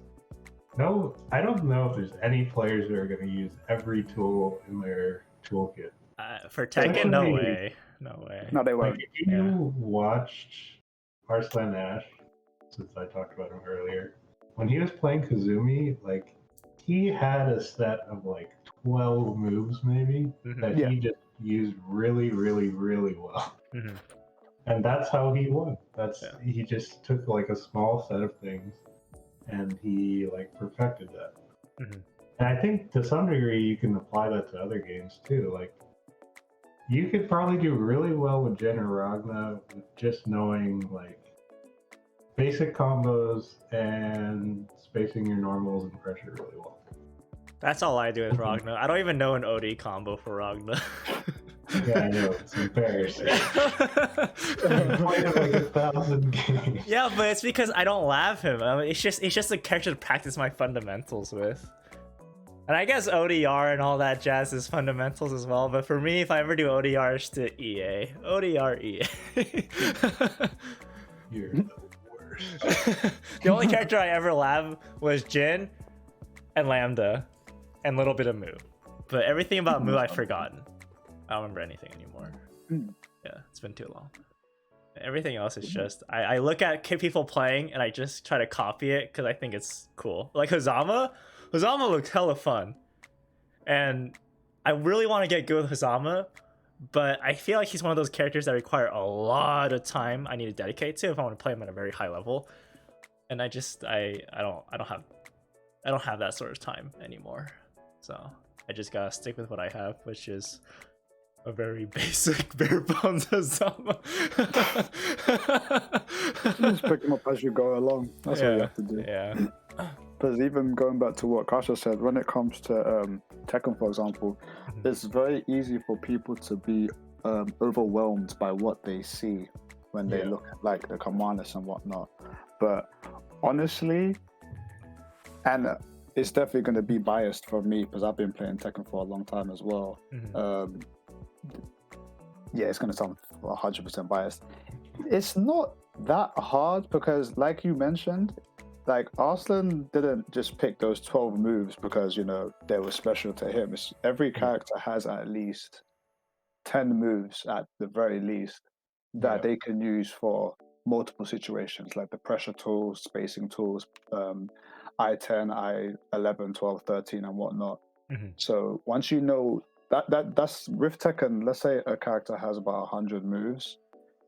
I don't know if there's any players who are going to use every tool in their toolkit. For Tekken, no way. No way. No, they won't. Like, if you watched Arslan Ash, since I talked about him earlier, when he was playing Kazumi, like, he had a set of like 12 moves maybe that he just used really, really, really well. And that's how he won. He just took like a small set of things and he like perfected that. And I think to some degree you can apply that to other games too. Like, you could probably do really well with Jin or Ragna with just knowing like basic combos and spacing your normals and pressure really well. That's all I do with Ragna. I don't even know an OD combo for Ragna. Yeah, I know, it's embarrassing. I've played it like 1,000 games. Yeah, but it's because I don't love him. I mean, it's just a character to practice my fundamentals with. And I guess ODR and all that jazz is fundamentals as well, but for me, if I ever do ODR, it's to EA. ODR, EA. You're the worst. The only character I ever lab was Jin and Lambda and a little bit of Mu. But everything about Mu I've forgotten. I don't remember anything anymore. Yeah, it's been too long. Everything else is just, I look at people playing and I just try to copy it because I think it's cool. Like Hazama looks hella fun. And I really want to get good with Hazama, but I feel like he's one of those characters that require a lot of time I need to dedicate to if I want to play him at a very high level. And I don't have that sort of time anymore. So I just gotta stick with what I have, which is a very basic bare bones Hazama. Just pick them up as you go along. That's what you have to do. Yeah. Because even going back to what Kasha said, when it comes to Tekken, for example, it's very easy for people to be overwhelmed by what they see when they look at like the command list and whatnot. But honestly, and it's definitely going to be biased for me because I've been playing Tekken for a long time as well. Yeah, it's going to sound 100% biased. It's not that hard because, like you mentioned, like Arslan didn't just pick those 12 moves because, you know, they were special to him. Every character has at least 10 moves at the very least that they can use for multiple situations, like the pressure tools, spacing tools, I-10, I-11, 12, 13, and whatnot. So once you know that's with Tekken, let's say a character has about 100 moves,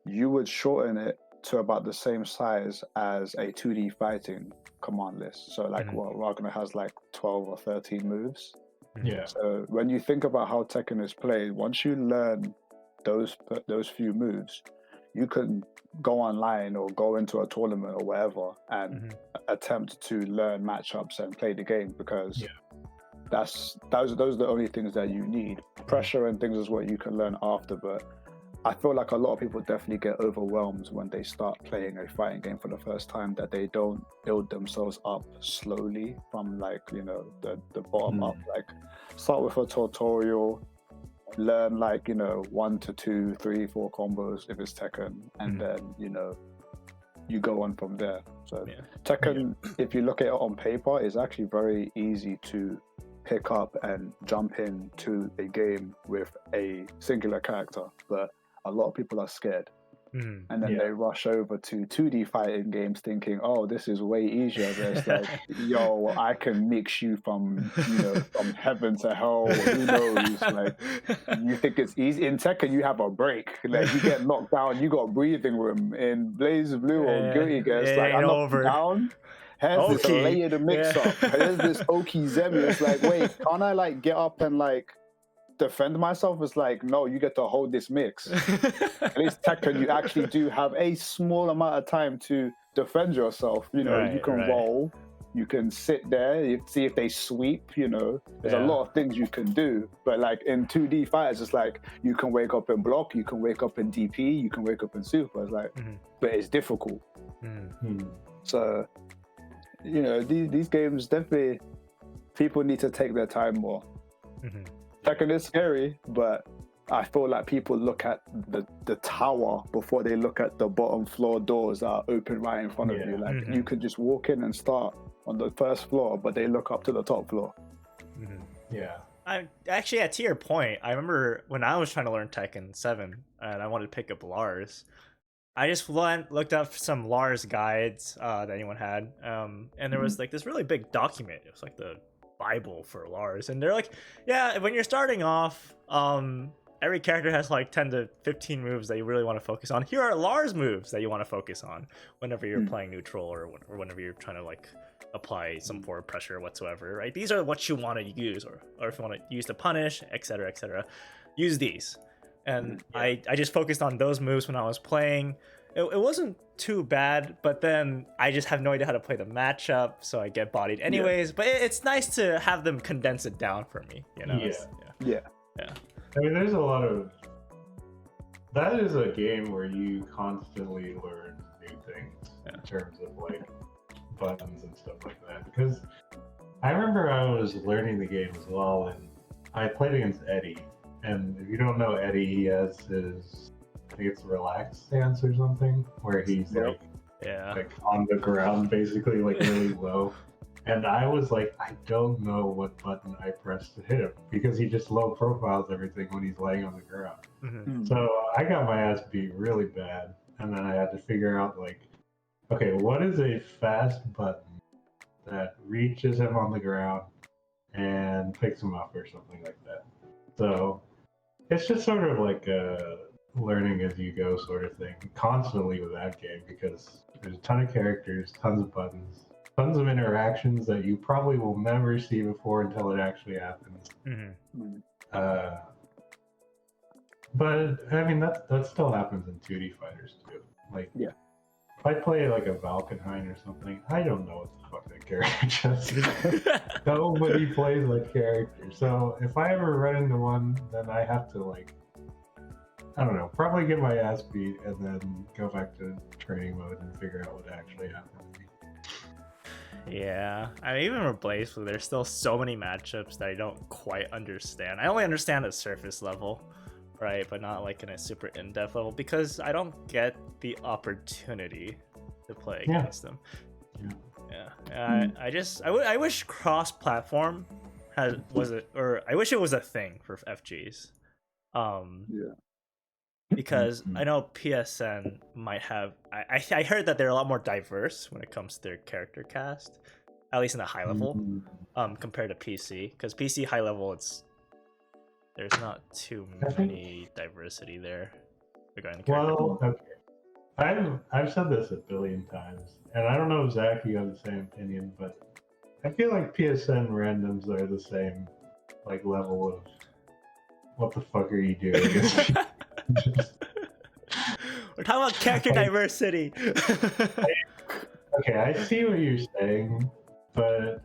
you would shorten it to about the same size as a 2D fighting command list. So like Ragnar has like 12 or 13 moves. Yeah. So when you think about how Tekken is played, once you learn those few moves, you can go online or go into a tournament or whatever and attempt to learn matchups and play the game because those are the only things that you need. Pressure and things is what you can learn after, but I feel like a lot of people definitely get overwhelmed when they start playing a fighting game for the first time, that they don't build themselves up slowly from like, you know, the bottom up. Like start with a tutorial, learn like, you know, 1 to 2, 3, 4 combos if it's Tekken, and then, you know, you go on from there. So Tekken, if you look at it on paper, is actually very easy to pick up and jump into a game with a singular character, but a lot of people are scared. And then they rush over to 2D fighting games thinking, oh, this is way easier. It's like, yo, I can mix you from, you know, from heaven to hell. Who knows? Like, you think it's easy. In Tekken, you have a break. Like, you get knocked down, you got breathing room. In Blaze Blue or Guilty Gear, it's like, I knocked you down. Here's this layered mix-up. Here's this Oki Zemi. It's like, wait, can't I, like, get up and, like, defend myself? It's like, no, you get to hold this mix. At least Tekken, you actually do have a small amount of time to defend yourself. You know, you can roll, you can sit there, you see if they sweep, you know. There's a lot of things you can do. But like in 2D fighters, it's like you can wake up and block, you can wake up and DP, you can wake up and super. It's like, but it's difficult. So, you know, these games definitely, people need to take their time more. Tekken is scary, but I feel like people look at the tower before they look at the bottom floor doors that are open right in front of you. Like you could just walk in and start on the first floor, but they look up to the top floor. Yeah, I actually, yeah, to your point, I remember when I was trying to learn Tekken 7 and I wanted to pick up Lars. I just looked up some Lars guides that anyone had, and there was like this really big document. It was like the Bible for Lars, and they're like, yeah, when you're starting off, every character has like 10 to 15 moves that you really want to focus on. Here are Lars moves that you want to focus on whenever you're playing neutral or whenever you're trying to like apply some forward pressure whatsoever, right? These are what you want to use, or if you want to use to punish, etc., etc. Use these. And I just focused on those moves when I was playing. It wasn't too bad, but then I just have no idea how to play the matchup, so I get bodied anyways. But it's nice to have them condense it down for me, you know? Yeah. I mean, there's a lot of... That is a game where you constantly learn new things in terms of, like, buttons and stuff like that. Because I remember I was learning the game as well, and I played against Eddie. And if you don't know Eddie, he has his... I think it's relaxed stance or something, where he's like on the ground, basically, like really low. And I was like, I don't know what button I pressed to hit him, because he just low profiles everything when he's laying on the ground. So I got my ass beat really bad, and then I had to figure out like, okay, what is a fast button that reaches him on the ground and picks him up or something like that. So it's just sort of like a learning as you go sort of thing constantly with that game, because there's a ton of characters, tons of buttons, tons of interactions that you probably will never see before until it actually happens. But I mean that still happens in 2D fighters too. Like if I play like a Valkenhayn or something, I don't know what the fuck that character does. Nobody plays that character. So if I ever run into one, then I have to like, I don't know, probably get my ass beat and then go back to training mode and figure out what actually happened to me. Yeah, I mean, even with Blaze Blue, there's still so many matchups that I don't quite understand. I only understand at surface level, right? But not like in a super in-depth level, because I don't get the opportunity to play against them. I wish cross-platform I wish it was a thing for FGs. Because I know PSN might have... I heard that they're a lot more diverse when it comes to their character cast, at least in the high level, compared to PC. Because PC high level, there's not too many diversity there regarding the character. Well, okay. I've said this a billion times, and I don't know if Zach, you have the same opinion, but I feel like PSN randoms are the same like level of what the fuck are you doing? We're talking about character diversity. Okay, I see what you're saying, but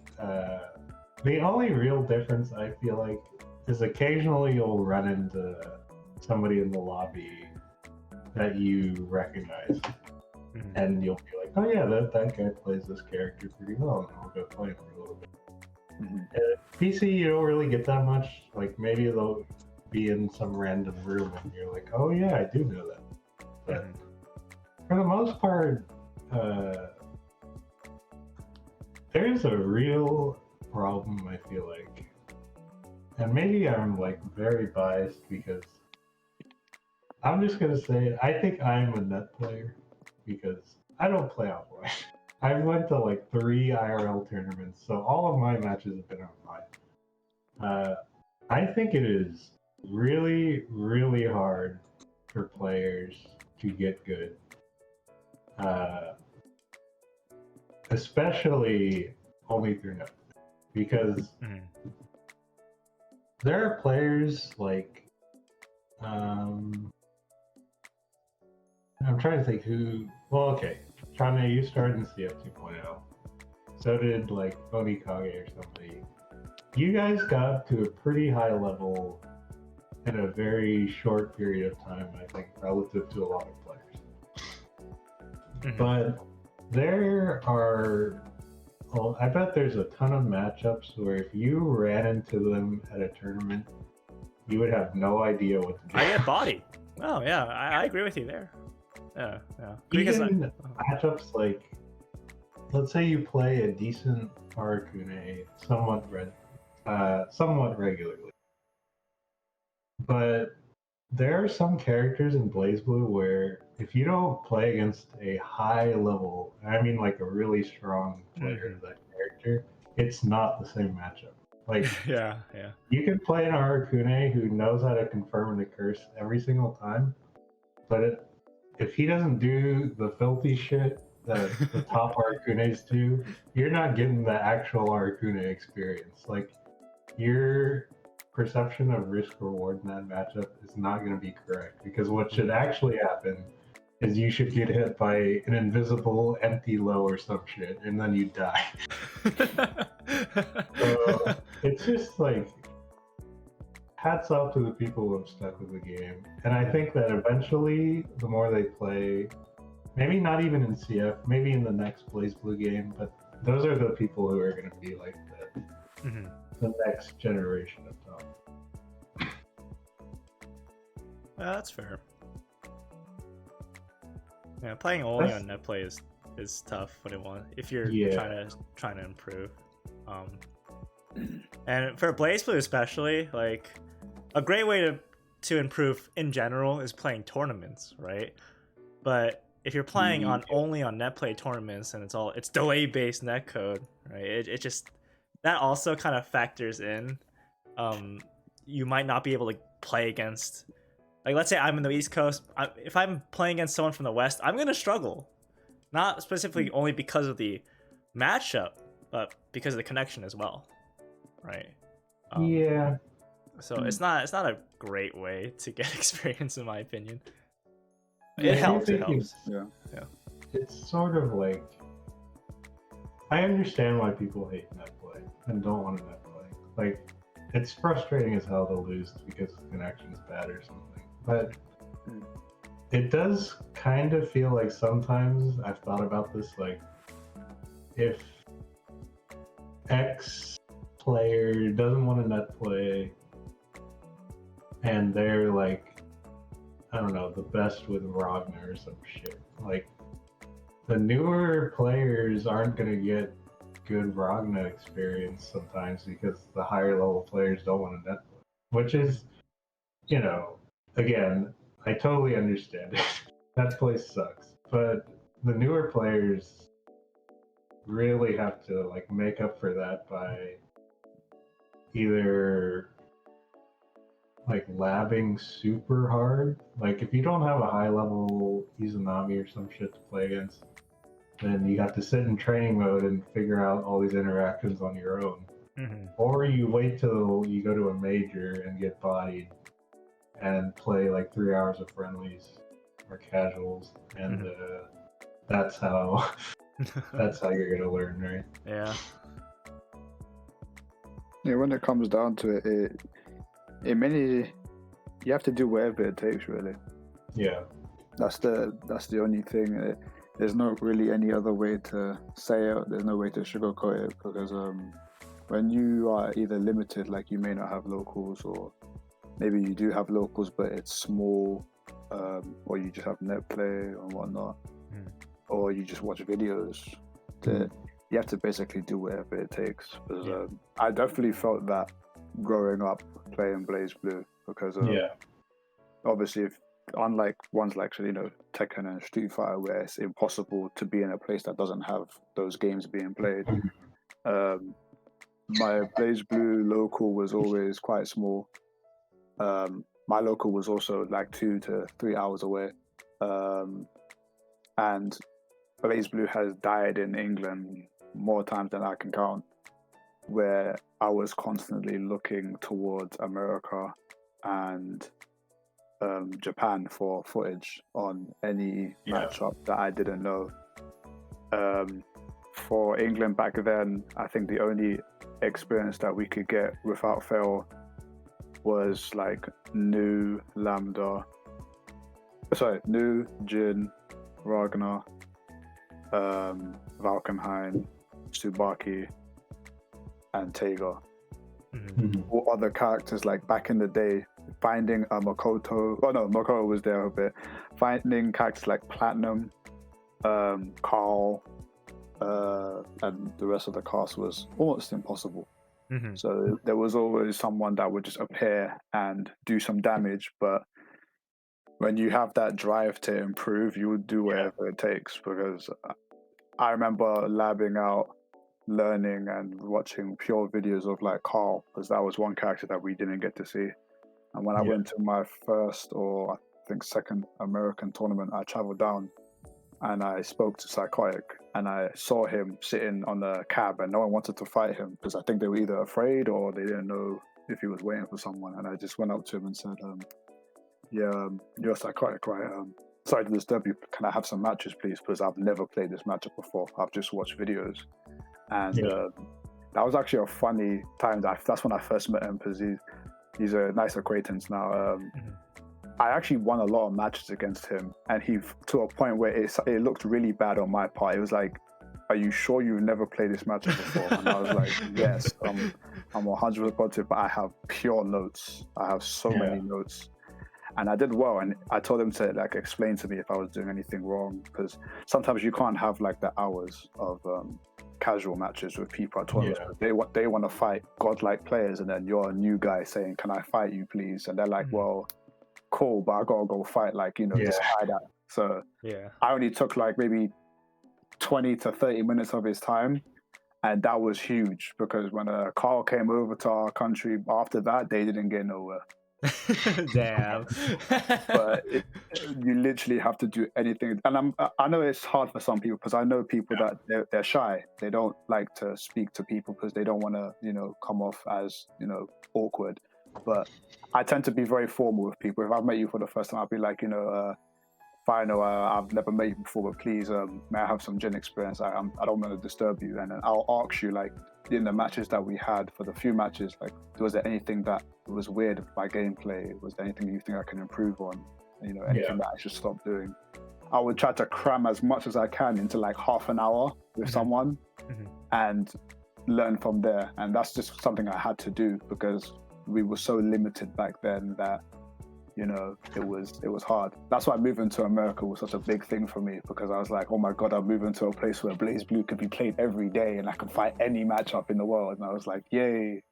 the only real difference I feel like is occasionally you'll run into somebody in the lobby that you recognize, and you'll be like, oh yeah, that guy plays this character pretty well, and I'll go play him for a little bit. PC, you don't really get that much. Like maybe they'll be in some random room and you're like, oh yeah, I do know that. But for the most part, there's a real problem, I feel like. And maybe I'm like very biased because I'm just gonna say I think I'm a net player because I don't play offline. I went to like 3 IRL tournaments, so all of my matches have been online. I think it is really, really hard for players to get good. Especially only through net. Because there are players like I'm trying to think who. Well, okay, Chane, you started in CF 2.0. So did like Onikage or somebody. You guys got to a pretty high level in a very short period of time, I think, relative to a lot of players. But there are, well, I bet there's a ton of matchups where if you ran into them at a tournament, you would have no idea what to do. I get bodied. Oh yeah, I agree with you there. Yeah. Even matchups like, let's say you play a decent Harakune, somewhat red, somewhat regularly. But there are some characters in BlazBlue where if you don't play against a high level, I mean like a really strong player of that character, it's not the same matchup. Like yeah. You can play an Arakune who knows how to confirm the curse every single time, but if he doesn't do the filthy shit that the top Arakunes do, you're not getting the actual Arakune experience. Like your perception of risk reward in that matchup is not going to be correct, because what should actually happen is you should get hit by an invisible empty low or some shit, and then you die. So it's just like, hats off to the people who have stuck with the game. And I think that eventually, the more they play, maybe not even in CF, maybe in the next BlazBlue game, but those are the people who are going to be like the next generation of top. That's fair. Yeah, playing only on net play is tough if you're trying to improve. And for BlazBlue especially, like a great way to improve in general is playing tournaments, right? But if you're playing only on net play tournaments and it's delay based netcode, right? It just, that also kind of factors in. You might not be able to play against, like, let's say I'm in the East Coast. If I'm playing against someone from the West, I'm gonna struggle. Not specifically only because of the matchup, but because of the connection as well, right? So it's not a great way to get experience, in my opinion. It helps. Yeah. It's sort of like, I understand why people hate netplay and don't want to netplay. Like, it's frustrating as hell to lose because the connection is bad or something. But it does kind of feel like sometimes, I've thought about this, like, if X player doesn't want to net play and they're like, I don't know, the best with Ragnar or some shit, like, the newer players aren't going to get good Ragnar experience sometimes because the higher level players don't want to net play, which is, again, I totally understand it. That place sucks, but the newer players really have to like make up for that by either like labbing super hard. Like if you don't have a high level Izanami or some shit to play against, then you have to sit in training mode and figure out all these interactions on your own. Or you wait till you go to a major and get bodied and play like 3 hours of friendlies or casuals, and that's how you're gonna learn, right? Yeah. Yeah, when it comes down to it, you have to do whatever it takes, really. Yeah. That's the only thing. There's not really any other way to say it. There's no way to sugarcoat it, because when you are either limited, like you may not have locals, or maybe you do have locals but it's small, or you just have net play and whatnot, or you just watch videos, you have to basically do whatever it takes. Because I definitely felt that growing up playing BlazBlue, because obviously, unlike ones like Tekken and Street Fighter, where it's impossible to be in a place that doesn't have those games being played, my BlazBlue local was always quite small. My local was also like 2 to 3 hours away, and BlazBlue has died in England more times than I can count, where I was constantly looking towards America and Japan for footage on any matchup that I didn't know. For England back then, I think the only experience that we could get without fail was like Nu, Jin, Ragnar, Valkenhayn, Tsubaki, and Teiga. All other characters, like back in the day, finding a Makoto was there a bit. Finding characters like Platinum, Carl, and the rest of the cast was almost impossible. Mm-hmm. So there was always someone that would just appear and do some damage. But when you have that drive to improve, you would do whatever it takes. Because I remember labbing out, learning and watching pure videos of like Carl, because that was one character that we didn't get to see. And when I went to my first or I think second American tournament, I traveled down and I spoke to Psychotic and I saw him sitting on the cab and no one wanted to fight him because I think they were either afraid or they didn't know if he was waiting for someone. And I just went up to him and said, you're Psychotic, right? Sorry to disturb you. Can I have some matches, please? Because I've never played this matchup before. I've just watched videos. And that was actually a funny time. That's when I first met him because he's a nice acquaintance now. I actually won a lot of matches against him, and he to a point where it looked really bad on my part. It was like, "Are you sure you've never played this matchup before?" And I was like, "Yes, I'm 100% positive, but I have pure notes. I have so many notes." And I did well, and I told him to like explain to me if I was doing anything wrong, because sometimes you can't have like the hours of casual matches with people at tournaments. They want to fight godlike players, and then you're a new guy saying, "Can I fight you, please?" And they're like, "Well, cool, but I gotta go fight this hide out." So I only took like maybe 20 to 30 minutes of his time, and that was huge because when Carl came over to our country after that, they didn't get nowhere. Damn. But you literally have to do anything, and I know it's hard for some people because I know people that they're shy. They don't like to speak to people because they don't want to come off as awkward. But I tend to be very formal with people. If I've met you for the first time, I'll be like, fine, I've never met you before, but please, may I have some gin experience? I don't want to disturb you. And then I'll ask you, like, in the matches that we had, for the few matches, like, was there anything that was weird with my gameplay? Was there anything you think I can improve on? Anything that I should stop doing? I would try to cram as much as I can into like half an hour with someone and learn from there. And that's just something I had to do because we were so limited back then that it was hard. That's why moving to America was such a big thing for me, because I was like, oh my god, I'm moving to a place where Blaze Blue could be played every day and I can fight any matchup in the world. And I was like, yay.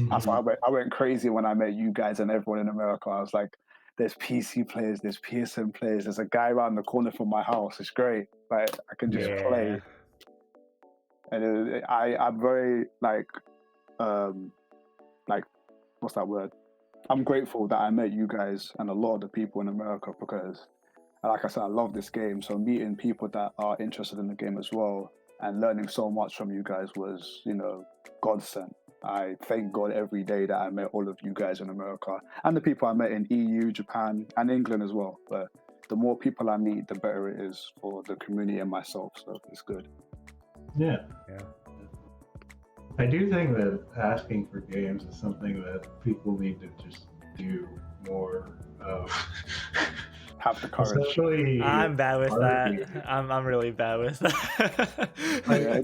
That's why I went crazy when I met you guys and everyone in America. I was like, there's PC players, there's PSN players, there's a guy around the corner from my house. It's great. Like, I can just play. And I'm very what's that word? I'm grateful that I met you guys and a lot of the people in America because, like I said, I love this game. So meeting people that are interested in the game as well and learning so much from you guys was, godsend. I thank God every day that I met all of you guys in America and the people I met in EU, Japan, and England as well. But the more people I meet, the better it is for the community and myself. So it's good. Yeah. I do think that asking for games is something that people need to just do more of. Have the courage. Especially I'm bad with that. I'm really bad with that.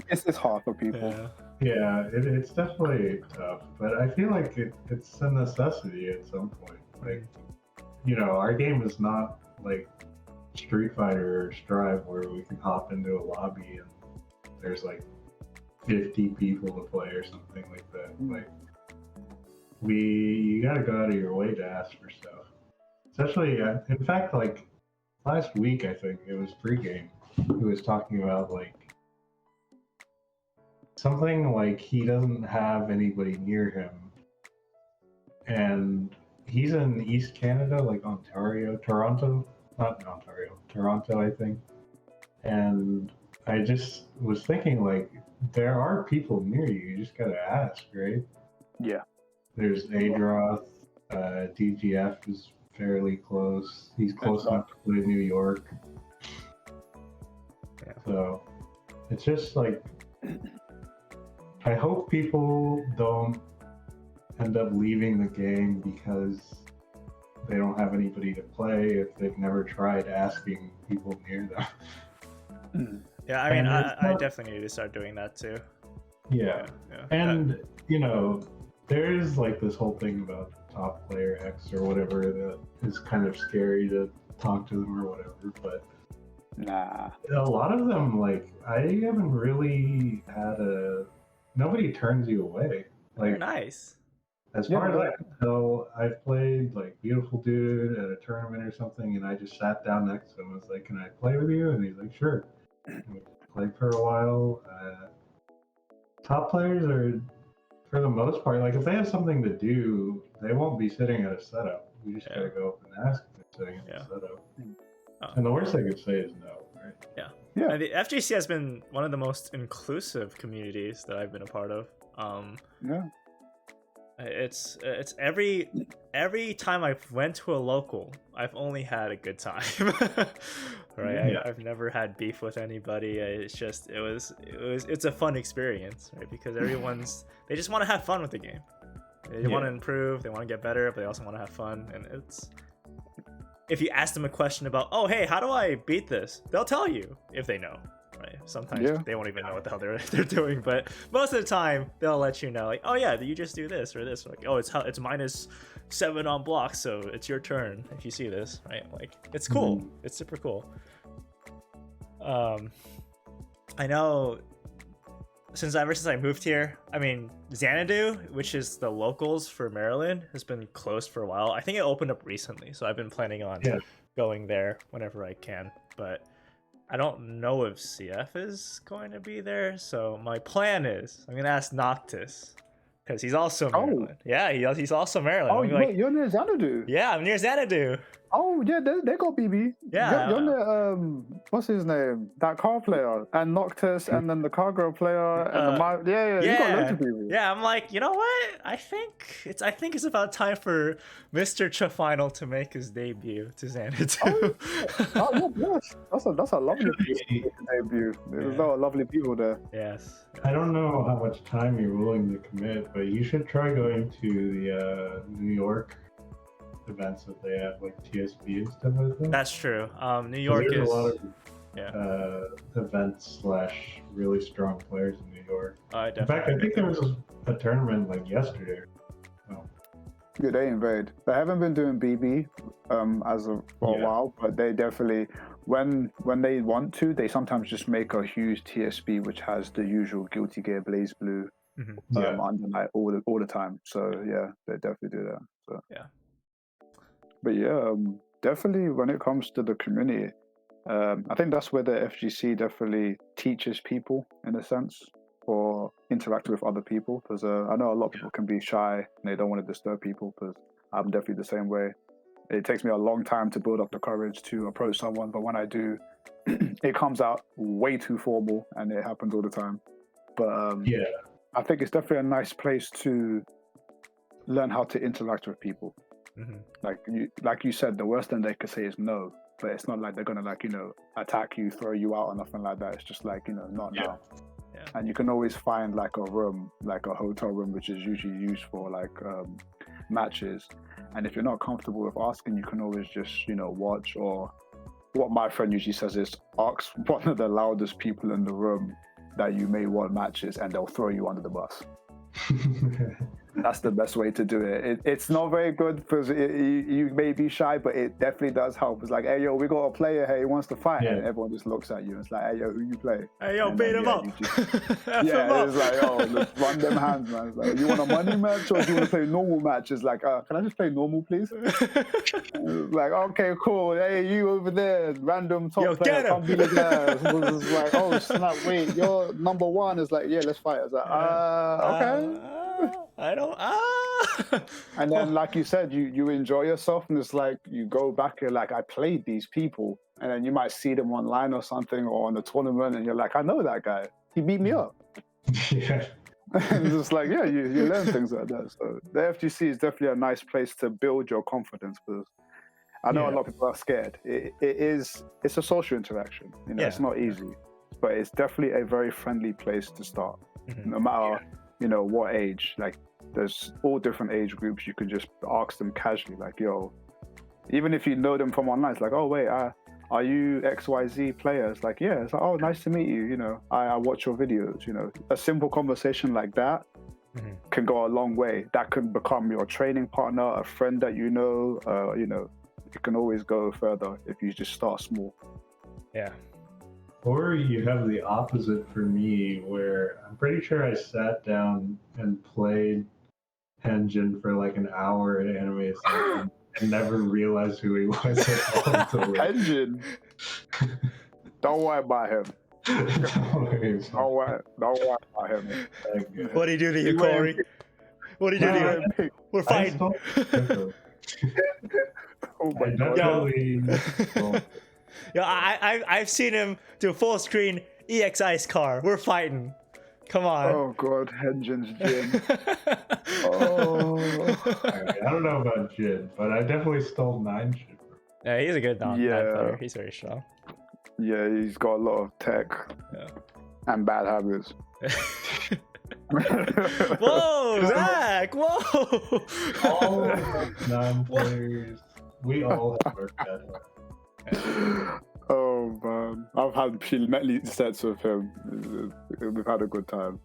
It's hard for people. Yeah, it's definitely tough, but I feel like it's a necessity at some point. Like, our game is not like Street Fighter or Strive where we can hop into a lobby and there's like 50 people to play or something like that. Like, you gotta go out of your way to ask for stuff. Especially, in fact, like last week, I think it was pregame, who was talking about like something like he doesn't have anybody near him, and he's in East Canada, like Toronto, I think. And I just was thinking, like, there are people near you. You just gotta ask, right? Yeah. There's Adroth, DGF is fairly close. He's close enough to play New York. Yeah. So it's just like, I hope people don't end up leaving the game because they don't have anybody to play if they've never tried asking people near them. Yeah, I mean, I definitely need to start doing that too. Yeah. And, there is like this whole thing about top player X or whatever that is kind of scary to talk to them or whatever, but nah. A lot of them, like, I haven't really had nobody turns you away. Very nice. As far as I can tell, I've played like Beautiful Dude at a tournament or something, and I just sat down next to him and was like, "Can I play with you?" And he's like, "Sure." And we played for a while. Top players are, for the most part, like if they have something to do, they won't be sitting at a setup. You just gotta go up and ask if they're sitting at a setup. And the worst they could say is no, right? Yeah. And the FGC has been one of the most inclusive communities that I've been a part of. It's every time I've went to a local, I've only had a good time. Right? I've never had beef with anybody. It's a fun experience, right? Because they just want to have fun with the game. They want to improve, they want to get better, but they also want to have fun. And if you ask them a question about, oh hey, how do I beat this? They'll tell you if they know. Right. Sometimes they won't even know what the hell they're doing, but most of the time they'll let you know, like, oh yeah, you just do this or this, or like, oh it's -7 on blocks, so it's your turn if you see this, right? Like, it's cool. It's super cool. I know ever since I moved here, I mean, Xanadu, which is the locals for Maryland, has been closed for a while. I think it opened up recently, so I've been planning on going there whenever I can, but I don't know if CF is going to be there, so my plan is I'm gonna ask Noctis, because he's also Maryland. Yeah, he's also Maryland. Oh, wait, you're near Xanadu? Yeah, I'm near Xanadu. Oh yeah, they got BB. Yeah, you're near what's his name? That car player and Noctis, and then the Cargo player, and you got loads of BB. Yeah, I'm like, you know what? I think it's about time for Mr. Chafinal to make his debut to Xanadu. Yes, that's a lovely debut. There's a lot of lovely people there. Yes. I don't know how much time you're willing to commit, but you should try going to the New York events that they have, like TSB and stuff like that. That's true. New York is a lot of events / really strong players in New York. In fact, I think there was a tournament like yesterday. Yeah, they invade. They haven't been doing BB for a while, but they definitely, when they want to, they sometimes just make a huge TSB which has the usual Guilty Gear Blaze Blue under night all the time. So yeah, they definitely do that. So but definitely when it comes to the community, I think that's where the FGC definitely teaches people in a sense, or interact with other people, because I know a lot of people can be shy and they don't want to disturb people, because I'm definitely the same way. It takes me a long time to build up the courage to approach someone, but when I do, it comes out way too formal, and it happens all the time. But I think it's definitely a nice place to learn how to interact with people. Like you said, the worst thing they could say is no, but it's not like they're gonna attack you, throw you out, or nothing like that. It's just like, not now. And you can always find like a room, like a hotel room, which is usually used for like matches. And if you're not comfortable with asking, you can always just watch, or what my friend usually says is ask one of the loudest people in the room that you may want matches, and they'll throw you under the bus. That's the best way to do it. It's not very good because you may be shy, but it definitely does help. It's like, hey, yo, we got a player here, he wants to fight. And everyone just looks at you. It's like, hey, yo, who you play? Hey, yo, beat him up. It's like, oh, let's run them hands, man. It's like, you want a money match or do you want to play normal match? It's like, can I just play normal, please? It's like, okay, cool. Hey, you over there, random top player, come be the guy. It's like, oh, snap, wait, you're number one. It's like, yeah, let's fight. It's like, okay. I don't. And then, like you said, you enjoy yourself, and it's like you go back and like, I played these people, and then you might see them online or something, or on the tournament, and you're like, I know that guy. He beat me up. And it's just like, yeah, you learn things like that. So the FGC is definitely a nice place to build your confidence, because I know a lot of people are scared. It's a social interaction. It's not easy, but it's definitely a very friendly place to start, no matter what age. Like, there's all different age groups. You can just ask them casually, like, yo, even if you know them from online, it's like, oh wait, are you XYZ players? Like, yeah. It's like, oh, nice to meet you. I watch your videos. A simple conversation like that can go a long way. That can become your training partner, a friend that it can always go further if you just start small. Yeah. Or you have the opposite for me, where I'm pretty sure I sat down and played Henjin for like an hour in Anime Ascension and never realized who he was at all until later. Engine. Don't worry about him. Don't worry about him. What do you do to you, Corey? What do you do to you? We're fighting. Oh my god. Yo, I've seen him do full screen EX Ice Car. We're fighting. Come on. Oh god, Henjin's Jin. Oh. I don't know about Jin, but I definitely stole 9 shit. Yeah, he's a good dog. Yeah. Player. He's very strong. Yeah, he's got a lot of tech and bad habits. Whoa, Zach! Whoa! All non-players, we all have our bad habits. Oh man, I've had many sets with him. We've had a good time.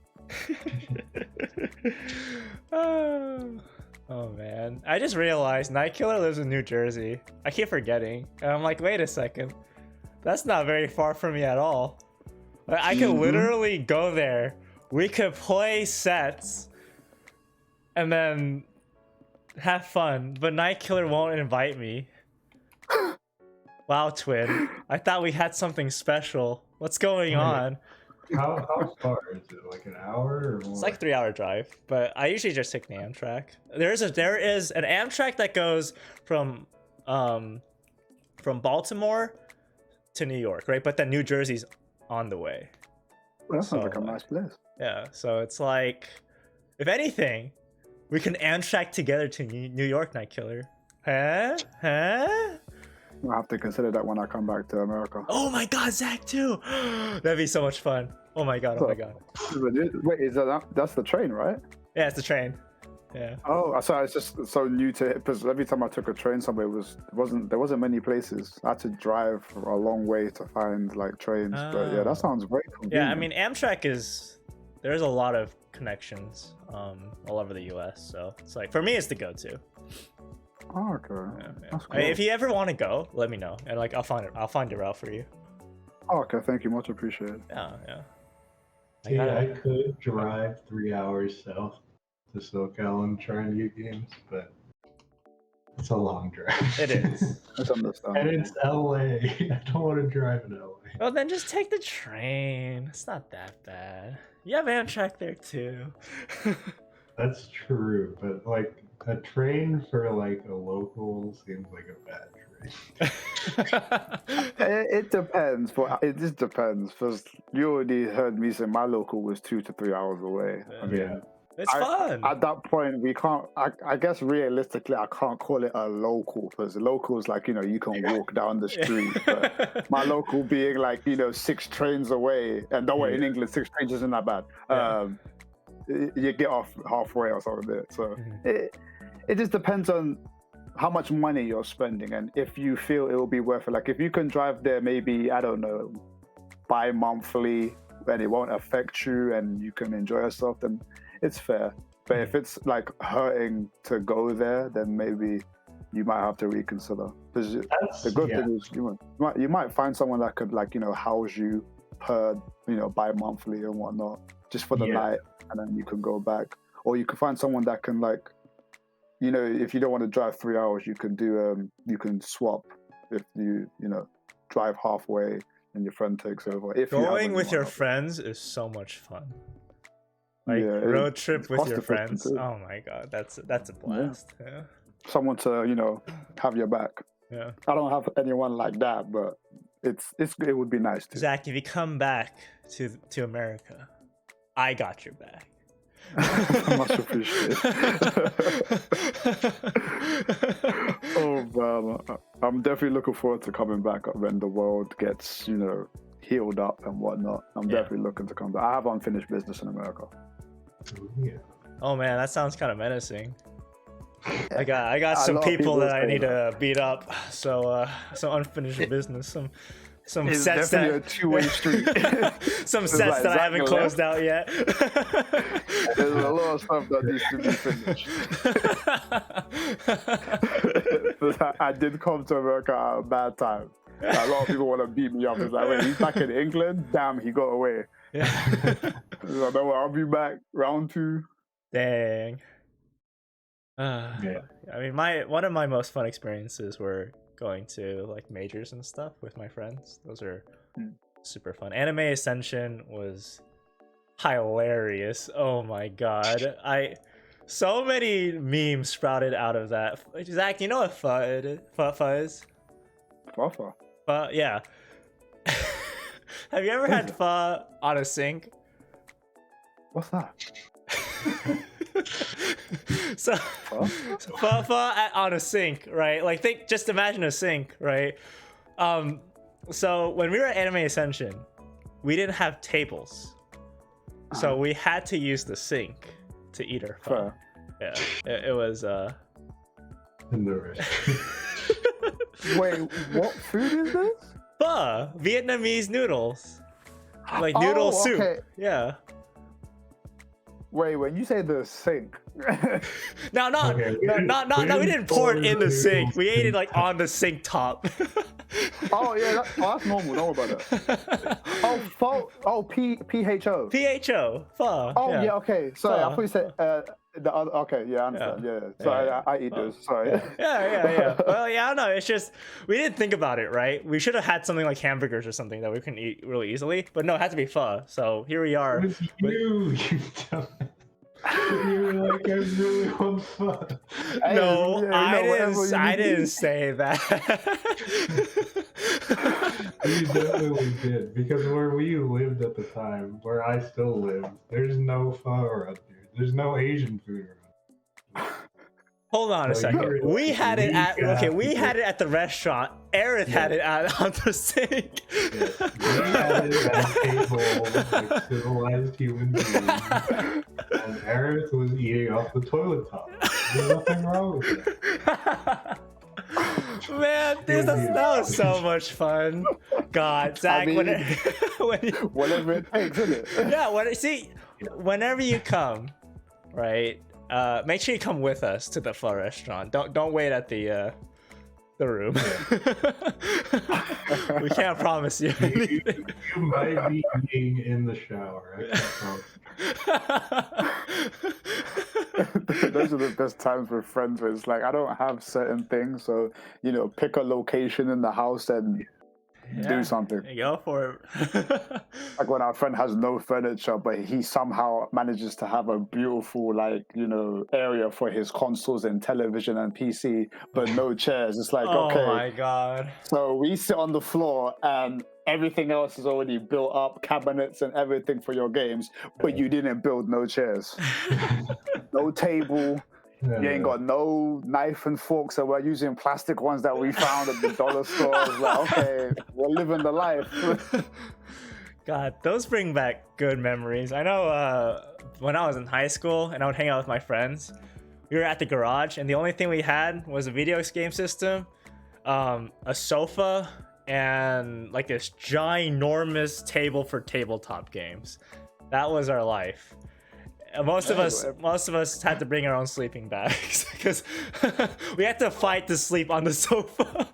Oh man, I just realized Nightkiller lives in New Jersey. I keep forgetting, and I'm like, wait a second, that's not very far from me at all. I could literally go there. We could play sets, and then have fun. But Nightkiller won't invite me. Wow, Twin. I thought we had something special. What's going on? How far is it? Like an hour or more? It's like a 3-hour drive, but I usually just take the Amtrak. There is an Amtrak that goes from Baltimore to New York, right? But then New Jersey's on the way. Well, that sounds like a nice place. Yeah, so it's like, if anything, we can Amtrak together to New York, Nightkiller. Huh? I'll have to consider that when I come back to America. Oh my god, Zach too! That'd be so much fun. Oh my god, oh my god. Wait, that's the train, right? Yeah, it's the train. Yeah. Oh, sorry, it's just so new to it because every time I took a train somewhere, there wasn't many places. I had to drive a long way to find like trains. But yeah, that sounds very convenient. Yeah, I mean Amtrak there's a lot of connections all over the US, so it's like, for me it's the go-to. Oh, okay. Yeah. That's cool. If you ever want to go, let me know, and like I'll find a route for you. Oh, okay, thank you, much appreciated. Yeah. I could drive 3 hours south to SoCal and try and get games, but it's a long drive. It is. That's understandable. And it's LA. I don't want to drive in LA. Well, then just take the train. It's not that bad. You have Amtrak there too. That's true, but like a train for like a local seems like a bad train. It depends, but it just depends because you already heard me say my local was 2 to 3 hours away. I mean, it's fun. At that point, we can't. I guess realistically, I can't call it a local because local is like, you can walk down the street. But my local being like 6 trains away, and don't worry, in England 6 trains isn't that bad. You get off halfway or something there. So it just depends on how much money you're spending and if you feel it will be worth it. Like if you can drive there, maybe I don't know, bi-monthly, and it won't affect you and you can enjoy yourself, then it's fair. But if it's like hurting to go there, then maybe you might have to reconsider. Because the good thing is you might find someone that could house you per bi-monthly and whatnot, just for the night, and then you can go back. Or you can find someone that can if you don't want to drive 3 hours, you can swap. If you drive halfway and your friend takes over. If going with your friends is so much fun. Road trip with your friends. Too. Oh my god, that's a blast. Yeah. Someone to have your back. Yeah. I don't have anyone like that, but it would be nice too. Zach, if you come back to America, I got your back. Much appreciated. Oh man, I'm definitely looking forward to coming back when the world gets healed up and whatnot. I'm definitely looking to come back. I have unfinished business in America. Oh man, that sounds kind of menacing. I got some people that I need to beat up. So some unfinished business. Some it's sets definitely a two-way street. Some sets that I haven't closed out yet. There's a lot of stuff that needs to be finished. I did come to America at a bad time. A lot of people want to beat me up. It's like, wait, he's back in England? Damn, he got away. Yeah. So, no, I'll be back round 2. Dang. Yeah. I mean, one of my most fun experiences were going to like majors and stuff with my friends. Those are super fun. Anime Ascension was hilarious. Oh my god. So many memes sprouted out of that. Zach, you know what pho is? Pho? Pho, yeah. Have you ever had pho on a sink? What's that? So pho on a sink, right? Like just imagine a sink, right? So when we were at Anime Ascension, we didn't have tables, so we had to use the sink to eat our pho. Yeah, it was In the restaurant. Wait, what food is this? pho, Vietnamese noodles, like noodle soup. Okay. Yeah. Wait, when you say the sink, No, we didn't pour it in the sink. We ate it like on the sink top. oh yeah, that's normal. Don't worry about that. Oh, pho. Oh, PHO. PHO, pho. Oh yeah, okay. Sorry, I Pho. thought you said the other. Okay, yeah, I understand. Yeah. Sorry, I eat those. Sorry. Yeah. Well, yeah, I don't know. It's just we didn't think about it, right? We should have had something like hamburgers or something that we can eat really easily. But no, it had to be pho. So here we are. It was you dumb. You were like, I really want pho. No, I didn't say that. You definitely did, because where we lived at the time, where I still live, there's no pho around here. There's no Asian food around. Hold on a second. We had it at the restaurant. Aerith had it on the sink. Yes, we had it at a table like civilized human beings, and Aerith was eating off the toilet top. There's nothing wrong with it. Man, that was so much fun. God, Zach, I mean, whatever it takes, isn't it? Yeah, whenever you come, right? Make sure you come with us to the pho restaurant. Don't wait at the room. We can't promise you anything. You might be eating in the shower. I can't promise. Those are the best times with friends where it's like I don't have certain things, so pick a location in the house and do something. Go for it. Like when our friend has no furniture, but he somehow manages to have a beautiful area for his consoles and television and PC, but no chairs. It's like, okay. Oh my god. So we sit on the floor and everything else is already built up, cabinets and everything for your games, but you didn't build no chairs, no table. You ain't got no knife and fork, so we're using plastic ones that we found at the dollar store. Like, okay, we're living the life. God, those bring back good memories. I know when I was in high school and I would hang out with my friends, we were at the garage and the only thing we had was a video game system, a sofa, and like this ginormous table for tabletop games. That was our life. Most of us had to bring our own sleeping bags because we had to fight to sleep on the sofa.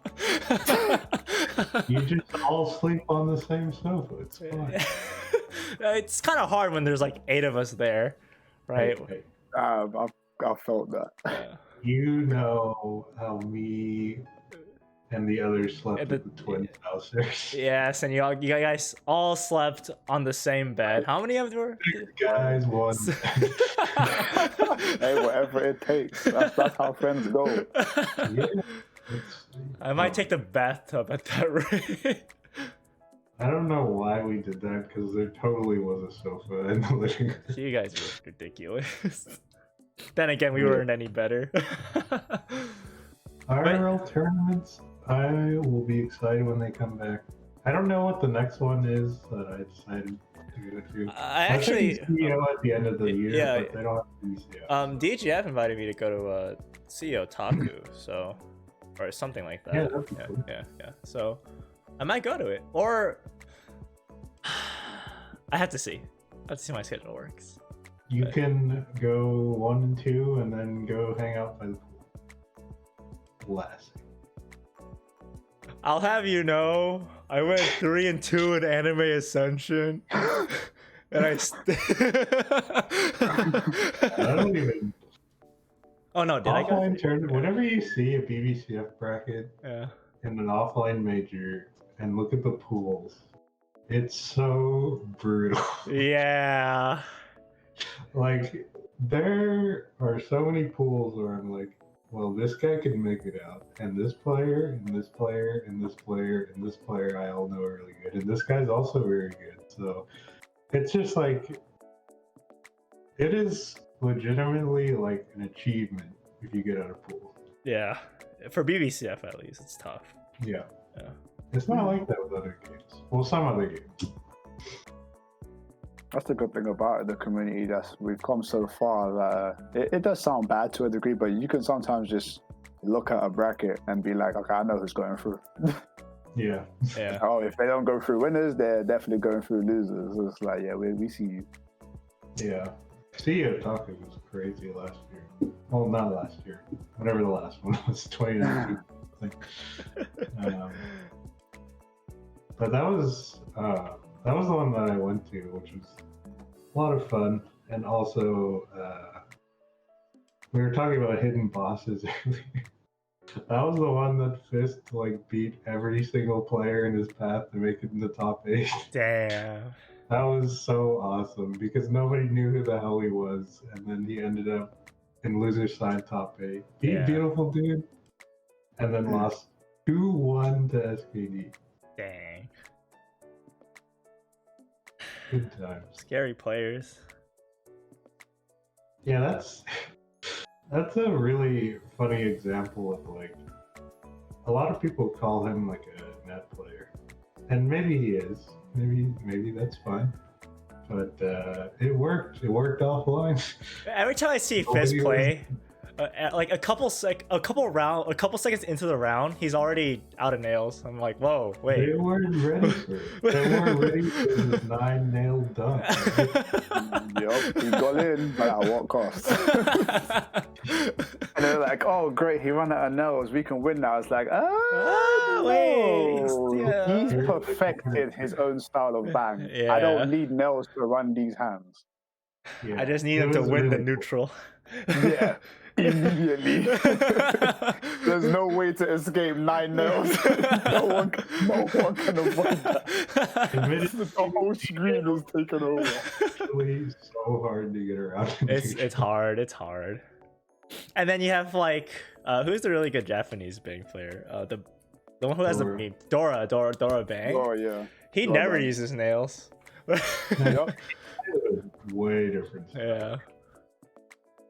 You just all sleep on the same sofa. It's fine. It's kind of hard when there's like 8 of us there, right? Okay. I felt that. You know how me and the others slept at the twins downstairs. Yes, and you guys all slept on the same bed. How many of you were? 6 guys, 1. Hey, whatever it takes. That's how friends go. Yeah, I might take the bathtub at that rate. I don't know why we did that, because there totally was a sofa in the living room. You guys were ridiculous. Then again, we weren't any better. IRL tournaments, I will be excited when they come back. I don't know what the next one is that I decided to go to. I actually CEO at the end of the year, but they don't have DCO. DGF invited me to go to CEO Taku, so or something like that. Yeah, that'd be cool. Yeah. So I might go to it, or I have to see. I have to see how my schedule works. You can go 1 and 2, and then go hang out by the pool. Last. I'll have you know, I went 3-2 in Anime Ascension, and I don't even. Oh no, did I go? Offline tournament. Whenever you see a BBCF bracket Yeah. in an offline major and look at the pools, it's so brutal. Yeah. Like there are so many pools where I'm like, well, this guy can make it out, and this player, and this player, and this player, and this player I all know are really good, and this guy's also very good. So it's just like, it is legitimately like an achievement if you get out of pool. Yeah. For BBCF at least, it's tough. Yeah. Yeah. It's not like that with other games. Well, some other games. That's the good thing about the community. We've come so far that it does sound bad to a degree, but you can sometimes just look at a bracket and be like, okay, I know who's going through. Yeah. Yeah. Oh, if they don't go through winners, they're definitely going through losers. So it's like, yeah, we see you. Yeah. CEO Taku was crazy last year. Well, not last year. Whatever the last one was, 2019. I think. But that was the one that I went to, which was a lot of fun. And also, we were talking about hidden bosses earlier. That was the one that Fist beat every single player in his path to make it in the top 8. Damn. That was so awesome because nobody knew who the hell he was, and then he ended up in loser side top 8. Beat Yeah. Beautiful Dude, and then lost 2-1 to SKD. Dang. Good times. Scary players. Yeah, that's a really funny example of a lot of people call him a net player, and maybe he is. Maybe that's fine. But it worked. It worked offline. Every time I see Fizz play, a couple seconds into the round, he's already out of nails. I'm like, whoa, wait. They weren't ready for it. They weren't ready for this 9-nail dunk. Yup, he got in, but at what cost? And they're like, oh, great, he ran out of nails. We can win now. It's like, wait. Yeah. He's perfected his own style of bang. Yeah. I don't need nails to run these hands. Yeah. I just need him to win the neutral. Yeah. Immediately. There's no way to escape 9 nails. no one can avoid that. The whole screen is taken over. It's so hard to get around. It's hard. And then you have who's the really good Japanese Bang player? The one who has the meme. Dora Bang. Oh yeah. He Dora never Bang. uses nails. Yep. Way different. Yeah.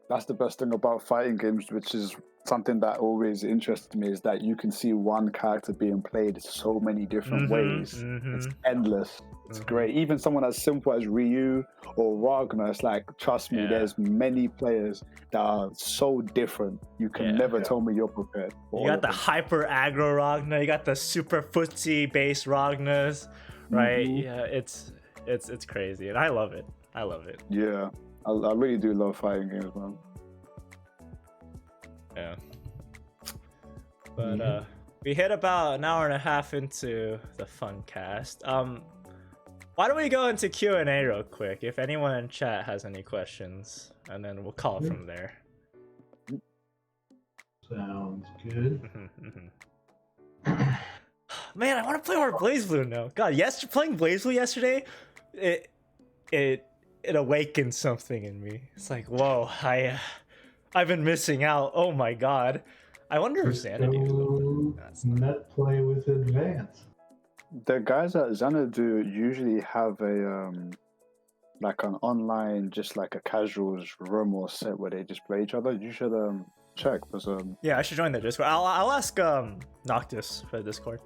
That's the best thing about fighting games, which is something that always interested me, is that you can see one character being played so many different ways. It's endless. It's great. Even someone as simple as Ryu or Ragnar, it's like, trust me, there's many players that are so different. You can never tell me you're prepared. You got the hyper aggro Ragnar, you got the super footsie based Ragnars, right? Yeah, it's crazy, and I love it. Yeah. I really do love fighting games, man. Yeah. But we hit about an hour and a half into the Funcast. Why don't we go into Q&A real quick, if anyone in chat has any questions, and then we'll call it from there. Sounds good. Man, I want to play more BlazBlue now. God, playing BlazBlue yesterday, it awakened something in me. It's like, whoa, I've been missing out. Oh my god. I wonder if Xanadu net play with advance. The guys at Xanadu usually have an online, just like a casuals room or set where they just play each other. You should check. Yeah, I should join their Discord. I'll ask Noctis for the Discord.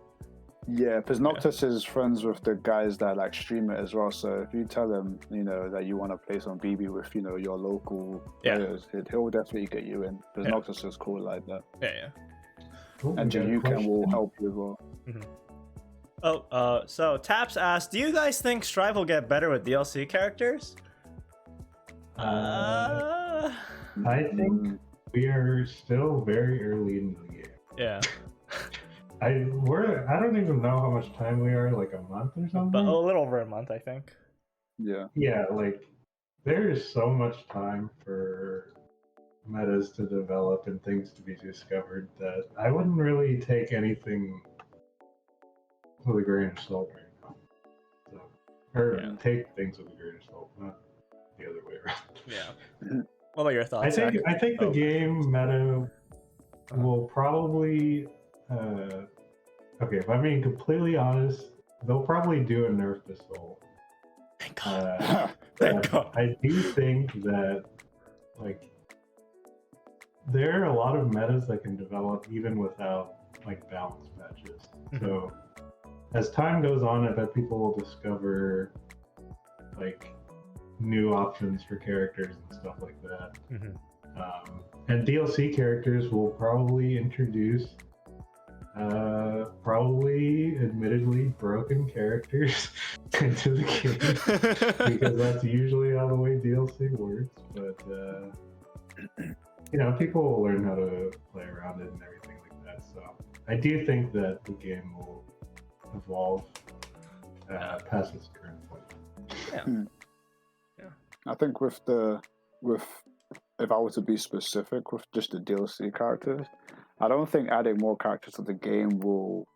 Yeah, because Noctis is friends with the guys that stream it as well. So if you tell him, that you want to play some BB with, your local players, he'll definitely get you in. Because Noctis is cool like that. Yeah. Ooh, and Yuken will help you as well. So Taps asked, do you guys think Strive will get better with DLC characters? I think we are still very early in the game. Yeah. I don't even know how much time we are, like a month or something. But a little over a month, I think. Yeah. Yeah, like there is so much time for metas to develop and things to be discovered that I wouldn't really take anything with a grain of salt right now. So, or take things with a grain of salt, not the other way around. Yeah. What about your thoughts? I think the game meta will probably okay, if I'm being completely honest, they'll probably do a nerf to Soul. Thank God. Thank God. I do think that like there are a lot of metas that can develop even without like balance patches. So as time goes on, I bet people will discover like new options for characters and stuff like that. And DLC characters will probably introduce probably admittedly broken characters into the game because that's usually how the way DLC works. But you know, people will learn how to play around it and everything like that. So I do think that the game will evolve past its current point. Yeah. I think with if I were to be specific with just the DLC characters, I don't think adding more characters to the game will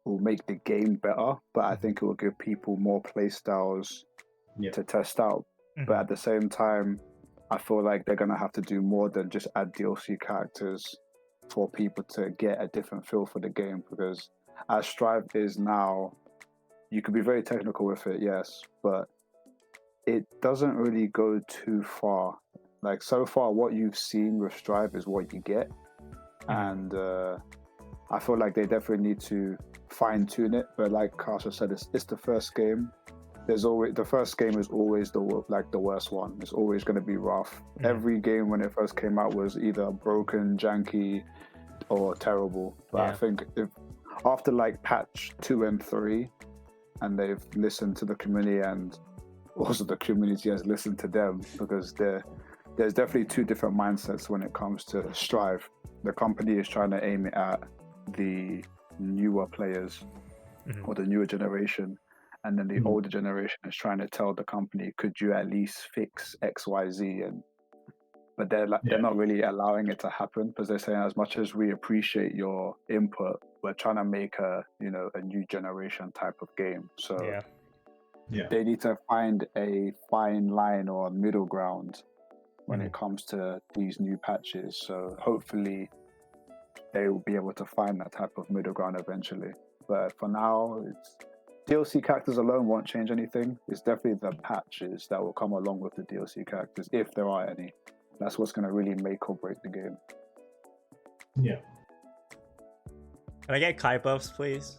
make the game better, but I think it will give people more play styles to test out. But at the same time, I feel like they're going to have to do more than just add DLC characters for people to get a different feel for the game, because as Strive is now, you can be very technical with it, yes, but it doesn't really go too far. Like, so far, what you've seen with Strive is what you get. And I feel like they definitely need to fine-tune it. But like Kasha said, it's the first game. The first game is always the worst one. It's always going to be rough. Every game when it first came out was either broken, janky, or terrible. But I think if after like patch 2 and 3, and they've listened to the community, and also the community has listened to them, because there's definitely two different mindsets when it comes to Strive. The company is trying to aim it at the newer players or the newer generation. And then the older generation is trying to tell the company, could you at least fix X, Y, Z? But they're not really allowing it to happen, because they're saying, as much as we appreciate your input, we're trying to make a new generation type of game. So they need to find a fine line or a middle ground when it comes to these new patches. So hopefully they will be able to find that type of middle ground eventually. But for now, DLC characters alone won't change anything. It's definitely the patches that will come along with the DLC characters, if there are any. That's what's going to really make or break the game. Yeah. Can I get Kai buffs, please?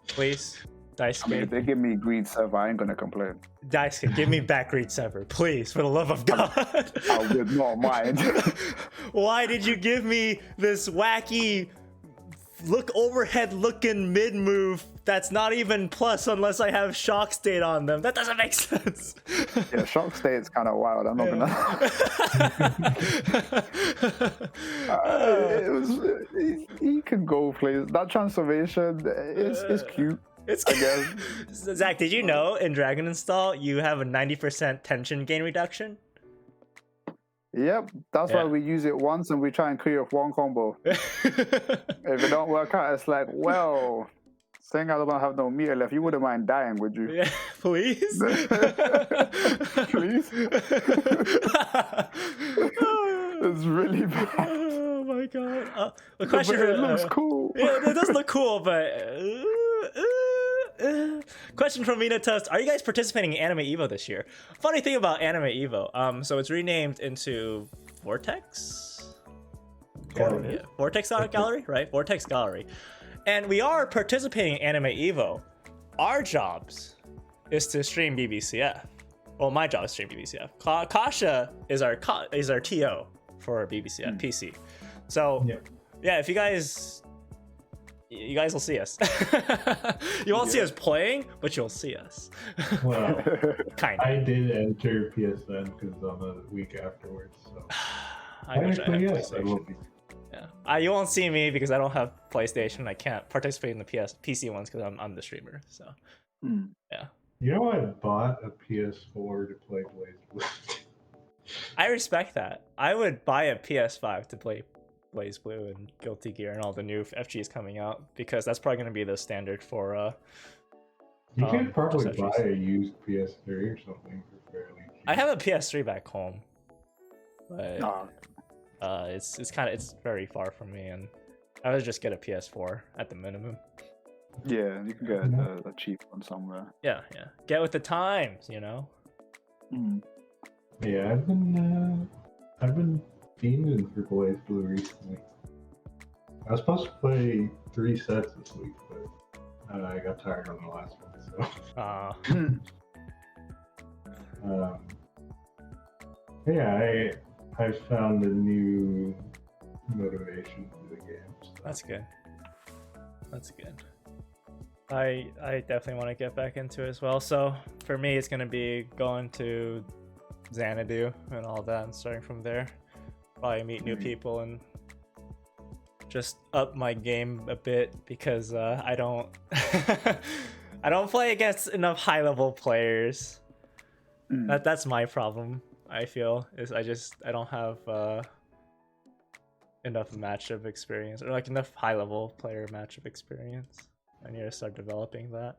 Please? Daisuke. I mean, if they give me Greed Server, I ain't going to complain. Daisuke, give me back Greed Server, please, for the love of God. I would not mind. Why did you give me this wacky overhead looking mid move that's not even plus unless I have shock state on them? That doesn't make sense. Yeah, shock state's kind of wild. I'm not gonna. He can go places. That transformation is cute. I guess. Zach, did you know in Dragon Install you have a 90% tension gain reduction? Yep, that's why we use it once and we try and clear off one combo. If it don't work out, it's like, well, saying I don't have no meter left, you wouldn't mind dying, would you? Yeah, please? Please? It's really bad. Oh my god. A question But it looks cool. Yeah, it does look cool, but... Question from Mina Tust: are you guys participating in Anime Evo this year? Funny thing about Anime Evo, so it's renamed into Vortex Gallery. Yeah. Vortex Gallery, right? Vortex Gallery, and we are participating in Anime Evo. Our jobs is to stream BBCF. Well, my job is to stream BBCF. Kasha is our TO for BBCF PC. So yeah, if you guys will see us. You won't see us playing, but you'll see us. Well, kind of. I did enter PSN because on the week afterwards. So I wish I had yes, I will PlayStation. be. Yeah. You won't see me because I don't have PlayStation. I can't participate in the PC ones because I'm the streamer. So, yeah. You know, I bought a PS4 to play BlazBlue. I respect that. I would buy a PS5 to play BlazBlue and Guilty Gear and all the new FGs coming out because that's probably going to be the standard for. You could probably buy a used PS3 or something for fairly cheap. I have a PS3 back home, but it's very far from me, and I would just get a PS4 at the minimum. Yeah, you can get a cheap one somewhere. Yeah. Get with the times, you know. Yeah, I've been fiending for BlazBlue recently. I was supposed to play 3 sets this week, but I got tired on the last one. So, yeah, I found a new motivation for the game. So. That's good. I definitely want to get back into it as well. So for me, it's gonna be going to Xanadu and all that, and starting from there. Probably meet new people and just up my game a bit because I don't I don't play against enough high level players. That's my problem. I feel is I don't have enough matchup experience or like enough high level player matchup experience. I need to start developing that.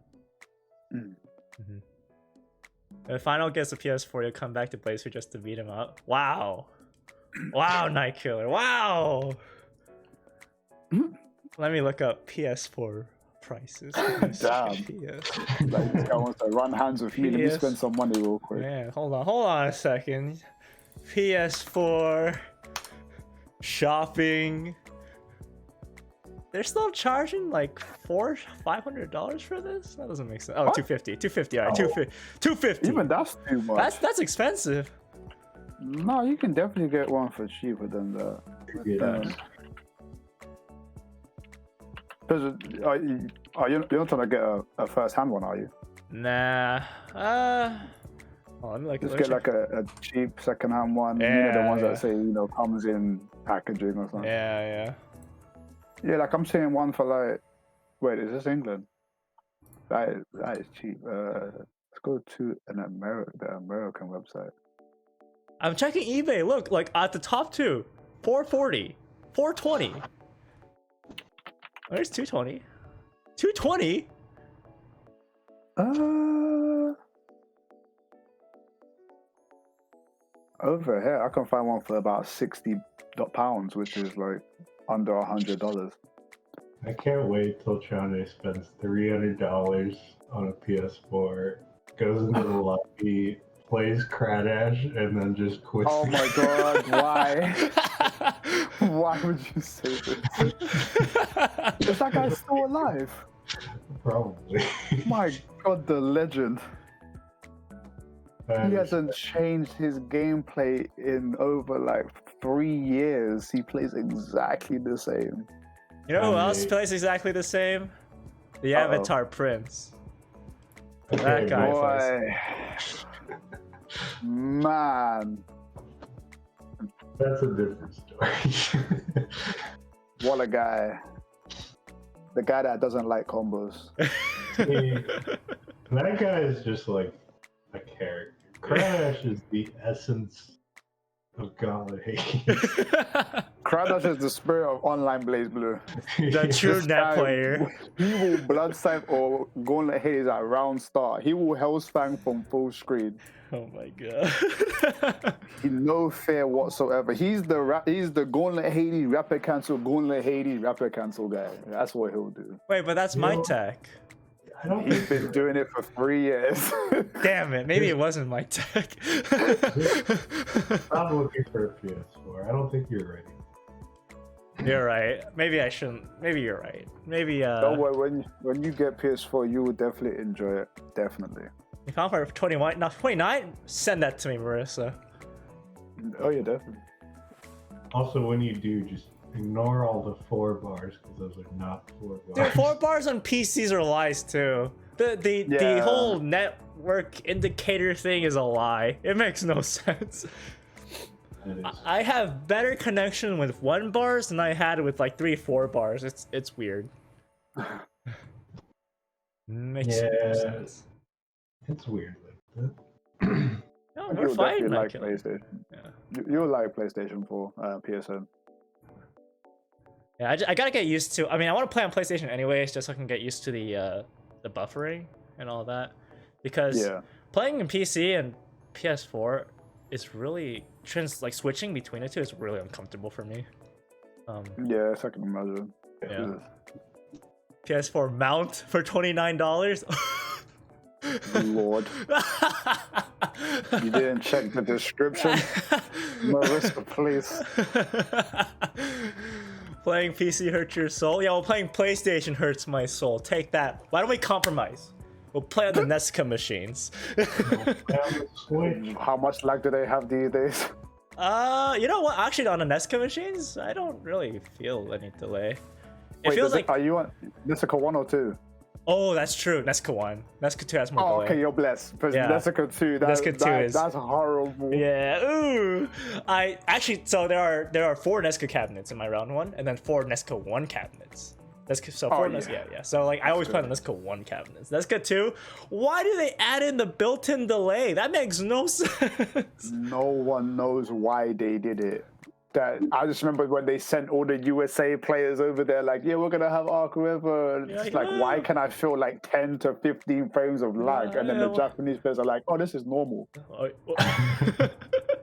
If Final gets a PS4, you'll come back to BlazBlue just to beat him up. Wow, Night Killer. Wow. Let me look up PS4 prices. Damn. Like, this guy wants to run hands with me. Let me spend some money real quick. Man, hold on a second. PS4 shopping. They're still charging like $500 for this? That doesn't make sense. Oh, $250. All right, $250. Even that's too much. That's expensive. No, you can definitely get one for cheaper than that. Yeah. You're not trying to get a first-hand one, are you? Nah. Just get like a cheap second-hand one. Yeah, you know, the ones that say, comes in packaging or something. Yeah. Yeah, like I'm seeing one for like, wait, is this England? That is cheap. Let's go to the American website. I'm checking eBay. Look, like at the top two, 440, 420. Where's 220? 220? Over here, I can find one for about £60, which is like under $100. I can't wait till Chane spends $300 on a PS4, goes into the lobby, plays Cradash, and then just quits. Oh my god, why? Why would you say this? Is that guy still alive? Probably. My god, the legend. He hasn't changed his gameplay in over like 3 years. He plays exactly the same. You know who else plays exactly the same? The Avatar Prince. That guy plays. Man. That's a different story. What a guy. The guy that doesn't like combos. That guy is just like a character. Crash is the essence of Gauntlet Hades. Crash is the spirit of online BlazBlue. The true net player. He will Bloodsight or Gauntlet Hades at round start. He will Hellsfang from full screen. Oh my god. No fear whatsoever. He's the Gauntlet Hades rapid cancel, Gauntlet Hades rapid cancel guy. That's what he'll do. Wait, but that's my tech. He's been doing it for 3 years. Damn it, maybe it wasn't my tech. I'm looking for a PS4. I don't think you're ready. You're right. Maybe I shouldn't. Maybe you're right. Maybe Don't worry, when you get PS4, you will definitely enjoy it. Definitely. You found for 21, not 29? Send that to me, Marissa. Oh yeah, definitely. Also, when you do, just ignore all the 4 bars because those are not 4 bars. Dude, 4 bars on PCs are lies too. The whole network indicator thing is a lie. It makes no sense. I have better connection with 1 bars than I had with like 3-4 bars. It's weird. Makes no sense. It's weird like that. No, we're fine. Like PlayStation. Yeah. You'll like PlayStation 4, PSN. Yeah, I gotta get used to. I mean, I want to play on PlayStation anyways, just so I can get used to the buffering and all that. Because playing in PC and PS4 is really switching between the two is really uncomfortable for me. Yes, I can imagine. Yeah. PS4 mount for $29. Lord. You didn't check the description. Marissa, please. Playing PC hurts your soul? Yeah, well, playing PlayStation hurts my soul. Take that. Why don't we compromise? We'll play on the Nesca machines. How much lag do they have these days? You know what? Actually, on the Nesca machines, I don't really feel any delay. Wait, feels like... Are you on Nesca 1 or 2? Oh, that's true. Nesca 1. Nesca 2 has more delay. Okay, you're blessed. Because Nesca 2, that's horrible. Yeah, ooh. So there are 4 Nesca cabinets in my round 1, and then 4 Nesca 1 cabinets. So 4 Nesca, So like I always play on Nesca 1 cabinets. Nesca 2, why do they add in the built-in delay? That makes no sense. No one knows why they did it. I just remember when they sent all the USA players over there, like, we're gonna have Arc River. It's why can I feel like 10 to 15 frames of lag? And then the Japanese players are like, oh, this is normal.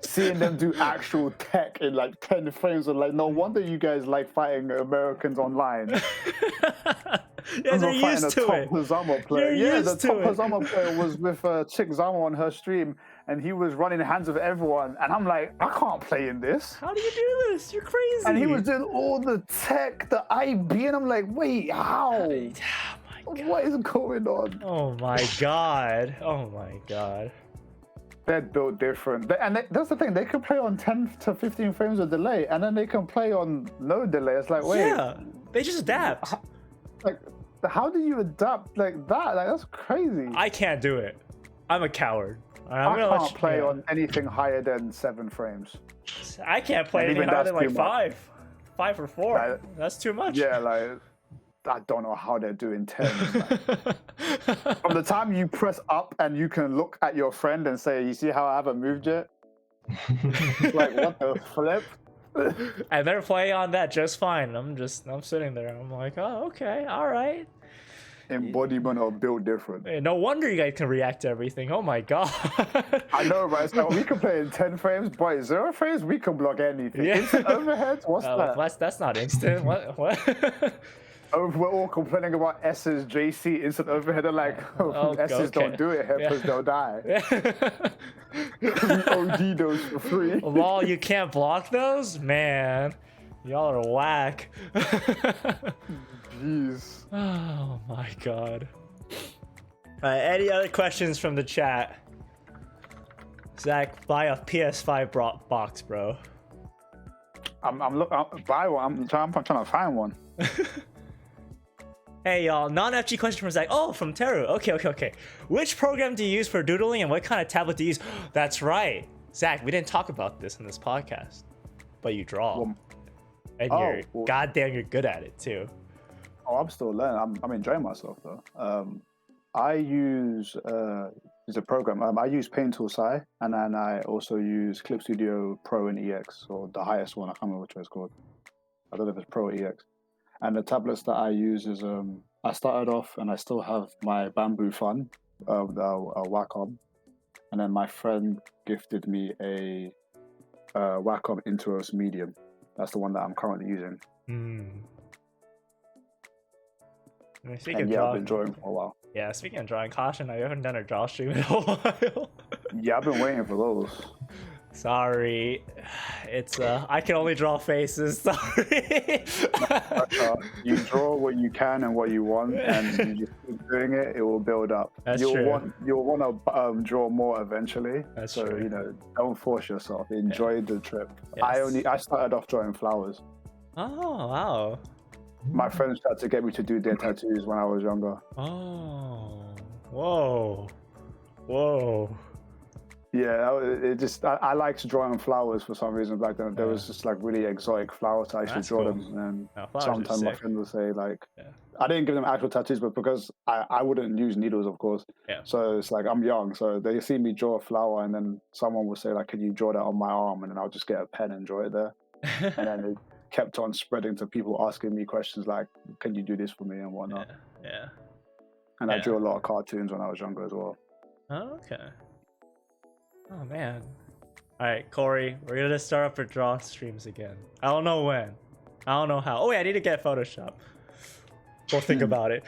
Seeing them do actual tech in like 10 frames, are like, no wonder you guys like fighting Americans online. Yeah, they're used to it. Hazama player. The top Hazama player was with Chick Zama on her stream, and he was running hands with everyone. And I'm like, I can't play in this. How do you do this? You're crazy. And he was doing all the tech, the IB, and I'm like, wait, how? Oh my God. What is going on? Oh my God. Oh my God. They're built different. That's the thing. They can play on 10 to 15 frames of delay, and then they can play on no delay. It's like, wait. Yeah, they just adapt. How do you adapt like that? Like, that's crazy. I can't do it. I'm a coward. I can't play on anything higher than 7 frames. I can't play anything higher than like 5 or 4. That's too much. Yeah, like I don't know how they're doing 10. From the time you press up and you can look at your friend and say, "You see how I haven't moved yet?" Like, what the flip? And they're playing on that just fine. I'm sitting there. I'm like, oh, okay, all right. Embodiment of build different. Hey, no wonder you guys can react to everything. Oh my God. I know, right? So we can play in 10 frames, but 0 frames, we can block anything. Yeah. Instant overheads? What's that? That's not instant. What? We're all complaining about S's JC instant overhead. They're like, S's don't do it here because they'll die. We OD those for free. Lol, you can't block those? Man, y'all are whack. Jeez. Oh my God. Any other questions from the chat? Zach, buy a PS5 box, bro. Buy one. I'm trying to find one. Hey y'all, non-FG question from Zach. Oh, from Teru. Okay. Which program do you use for doodling and what kind of tablet do you use? That's right. Zach, we didn't talk about this in this podcast, but you draw. Goddamn, you're good at it too. Oh, I'm still learning. I'm enjoying myself though. I use it's a program. I use Paint Tool Sci, and then I also use Clip Studio Pro and EX, or the highest one. I can't remember which one it's called. I don't know if it's Pro or EX. And the tablets that I use is I started off, and I still have my Bamboo Fun, Wacom, and then my friend gifted me a Wacom Intuos Medium. That's the one that I'm currently using. I've been drawing for a while. Yeah, speaking of drawing, caution, I haven't done a draw stream in a while. Yeah, I've been waiting for those. Sorry, it's I can only draw faces. Sorry. You draw what you can and what you want, and you just keep doing it. It will build up. You'll want to draw more eventually. That's true. So don't force yourself. Enjoy the trip. Yes. I started off drawing flowers. Oh wow. My friends tried to get me to do their tattoos when I was younger. Oh, whoa. Yeah, it just I liked drawing flowers for some reason back then. There was just like really exotic flowers. I used to draw them, and sometimes my friend would say like, I didn't give them actual tattoos, but because I wouldn't use needles, of course. Yeah. So it's like I'm young, so they see me draw a flower, and then someone would say like, "Can you draw that on my arm?" And then I'll just get a pen and draw it there. And then it kept on spreading to people asking me questions like, "Can you do this for me?" and whatnot. Yeah. And I drew a lot of cartoons when I was younger as well. Oh, okay. Oh man. Alright, Corey, we're gonna start up for draw streams again. I don't know when. I don't know how. Oh wait, I need to get Photoshop. We'll think about it.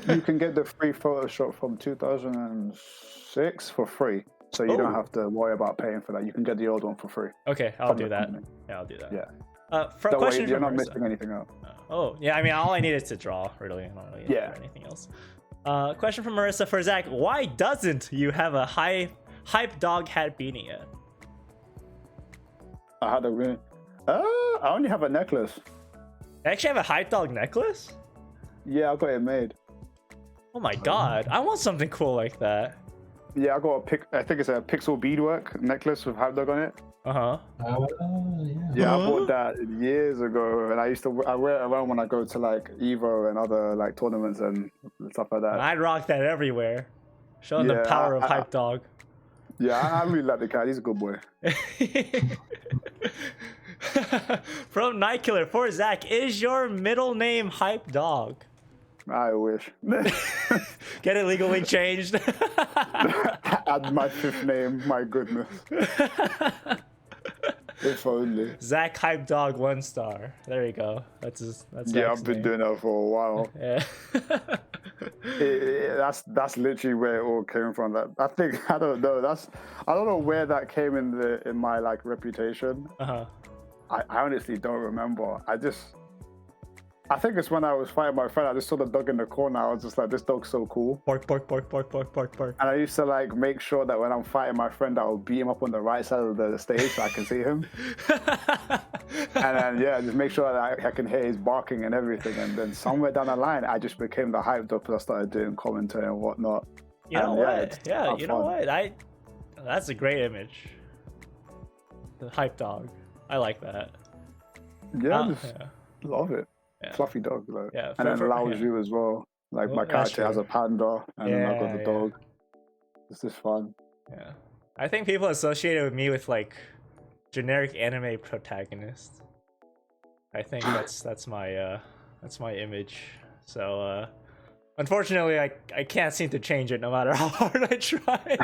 You can get the free Photoshop from 2006 for free. So you don't have to worry about paying for that. You can get the old one for free. Okay, I'll do that. Yeah, I'll do that. Yeah. Don't worry, you're not missing anything out. Oh, yeah, I mean, all I need is to draw, really. I don't really need anything else. Question from Marissa for Zach. Why doesn't you have a hype dog hat beanie yet? I had a ring. I only have a necklace. You actually have a hype dog necklace? Yeah, I got it made. Oh my god, I want something cool like that. Yeah, I got I think it's a pixel beadwork necklace with hype dog on it. Uh-huh. Yeah, I bought that years ago, and I wear it around when I go to like Evo and other like tournaments and stuff like that. I'd rock that everywhere. Showing the power of hype dog. Yeah, I really like the cat. He's a good boy. From Night Killer for Zach, is your middle name Hype Dog? I wish. Get it legally changed. Add my fifth name. My goodness. If only. Zach Hype Dog 1 star. There you go. That's Zach's I've been name. doing that for a while. Yeah. That's literally where it all came from. That I don't know. I don't know where that came in my like reputation. Uh-huh. I honestly don't remember. I think it's when I was fighting my friend, I just saw the dog in the corner. I was just like, this dog's so cool. Bark, bark, bark, bark, bark, bark, bark. And I used to like make sure that when I'm fighting my friend, I'll beat him up on the right side of the stage so I can see him. And then, just make sure that I can hear his barking and everything. And then somewhere down the line, I just became the hype dog because I started doing commentary and whatnot. You know what? Yeah, you know what? That's a great image. The hype dog. I like that. Yeah, love it. Yeah. Fluffy dog, like. Yeah, and then allows you as well. Like my character has a panda, and then I got the dog. It's just fun. Yeah, I think people associate with me with like generic anime protagonist. I think that's my image. So unfortunately, I can't seem to change it no matter how hard I try.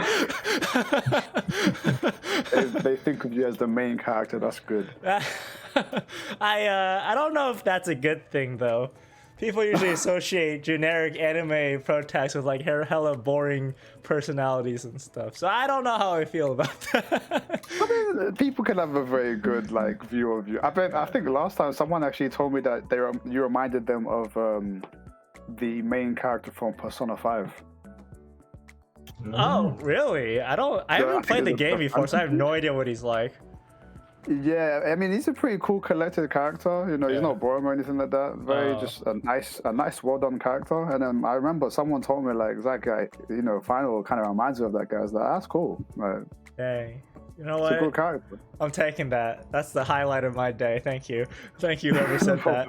They think of you as the main character. That's good. I don't know if that's a good thing though. People usually associate generic anime protagonists with like hella boring personalities and stuff. So I don't know how I feel about that. I mean, people can have a very good like view of you. I think last time someone actually told me that you reminded them of the main character from Persona 5. Oh, really? I haven't played the game before, so I have no idea what he's like. Yeah, I mean, he's a pretty cool collected character. You know, he's not boring or anything like that. Very just a nice, well done character. And then I remember someone told me like that guy, you know, Final kind of reminds me of that guy. I was like, that's cool. Like, dang. You know what? It's a good character. I'm taking that. That's the highlight of my day. Thank you. Thank you, whoever said that.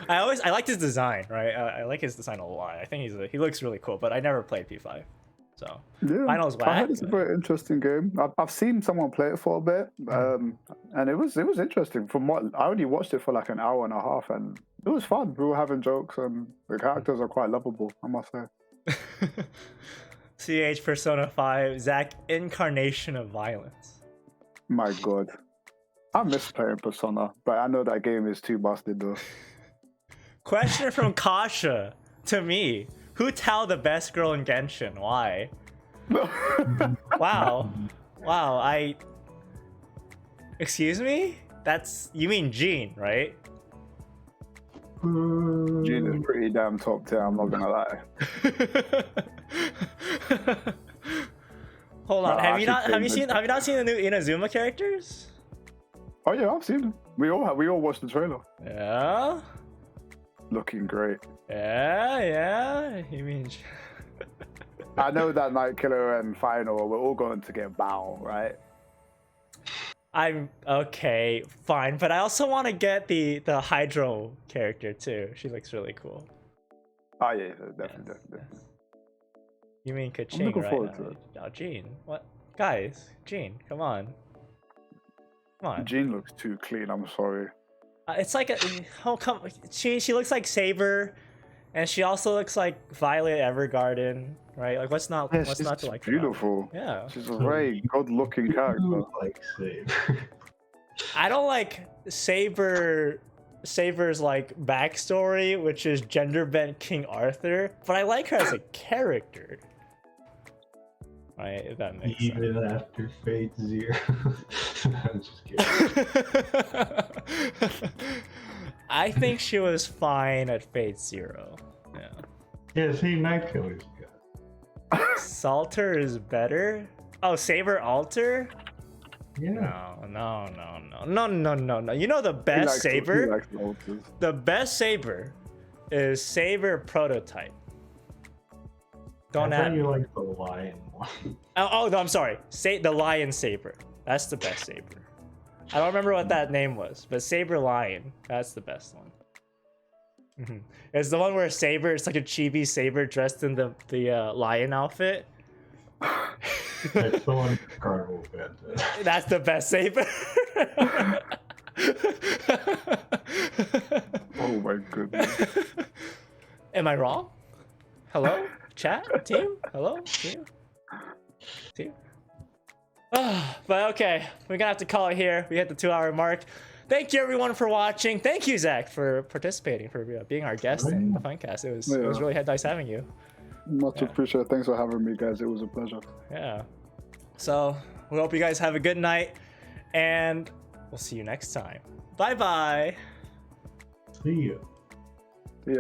I like his design, right? I like his design a lot. I think he looks really cool, but I never played P5. So yeah, Final's whack. I heard it's a very interesting game. I've seen someone play it for a bit, and it was interesting. From what I only watched it for like an hour and a half, and it was fun. We were having jokes, and the characters are quite lovable, I must say. CH Persona 5, Zach, incarnation of violence. My god. I miss playing Persona, but I know that game is too busted though. Question from Kasha to me. Who tell the best girl in Genshin? Why? Wow. Excuse me? You mean Jean, right? Jean is pretty damn top tier, I'm not gonna lie. Hold on, have you not seen the new Inazuma characters? Oh yeah, I've seen them. We all watched the trailer. Yeah. Looking great. Yeah. You mean I know that Night Killer and Final, we're all going to get Bao, right? I'm okay, fine, but I also want to get the Hydro character too. She looks really cool. Oh yeah, definitely. You mean I'm Kaching, looking right? forward to it. Oh, Jean. What? Guys, Jean, come on. Come on. Jean looks too clean, I'm sorry. It's like a... Oh, come... She looks like Saber, and she also looks like Violet Evergarden, right? Like, what's not to like beautiful. about? Yeah. She's a very good-looking character. Like Saber. I don't like Saber's like backstory, which is gender bent King Arthur, but I like her as a character. Right, if that makes sense. Even after Fate Zero. I'm just kidding. I think she was fine at Fate Zero. Yeah. Yeah, see, Night Killer's good. Salter is better? Oh, Saber Alter? Yeah. No. You know the best Saber? The best Saber is Saber Prototype. Don't I add. thought you like the lion one. Oh no, I'm sorry. The Lion Saber. That's the best Saber. I don't remember what that name was, but Saber Lion. That's the best one. It's the one where Saber, it's like a chibi Saber dressed in the lion outfit. It's the one Carnival Phantom. That's the best Saber. Oh my goodness. Am I wrong? Hello? Chat? Team? Hello? Team? But okay, we're gonna have to call it here. We hit the 2-hour mark. Thank you everyone for watching. Thank you, Zach, for participating, for being our guest in the Funcast. It was really nice having you. Much appreciated. Thanks for having me, guys. It was a pleasure. Yeah. So we hope you guys have a good night, and we'll see you next time. Bye bye. See you.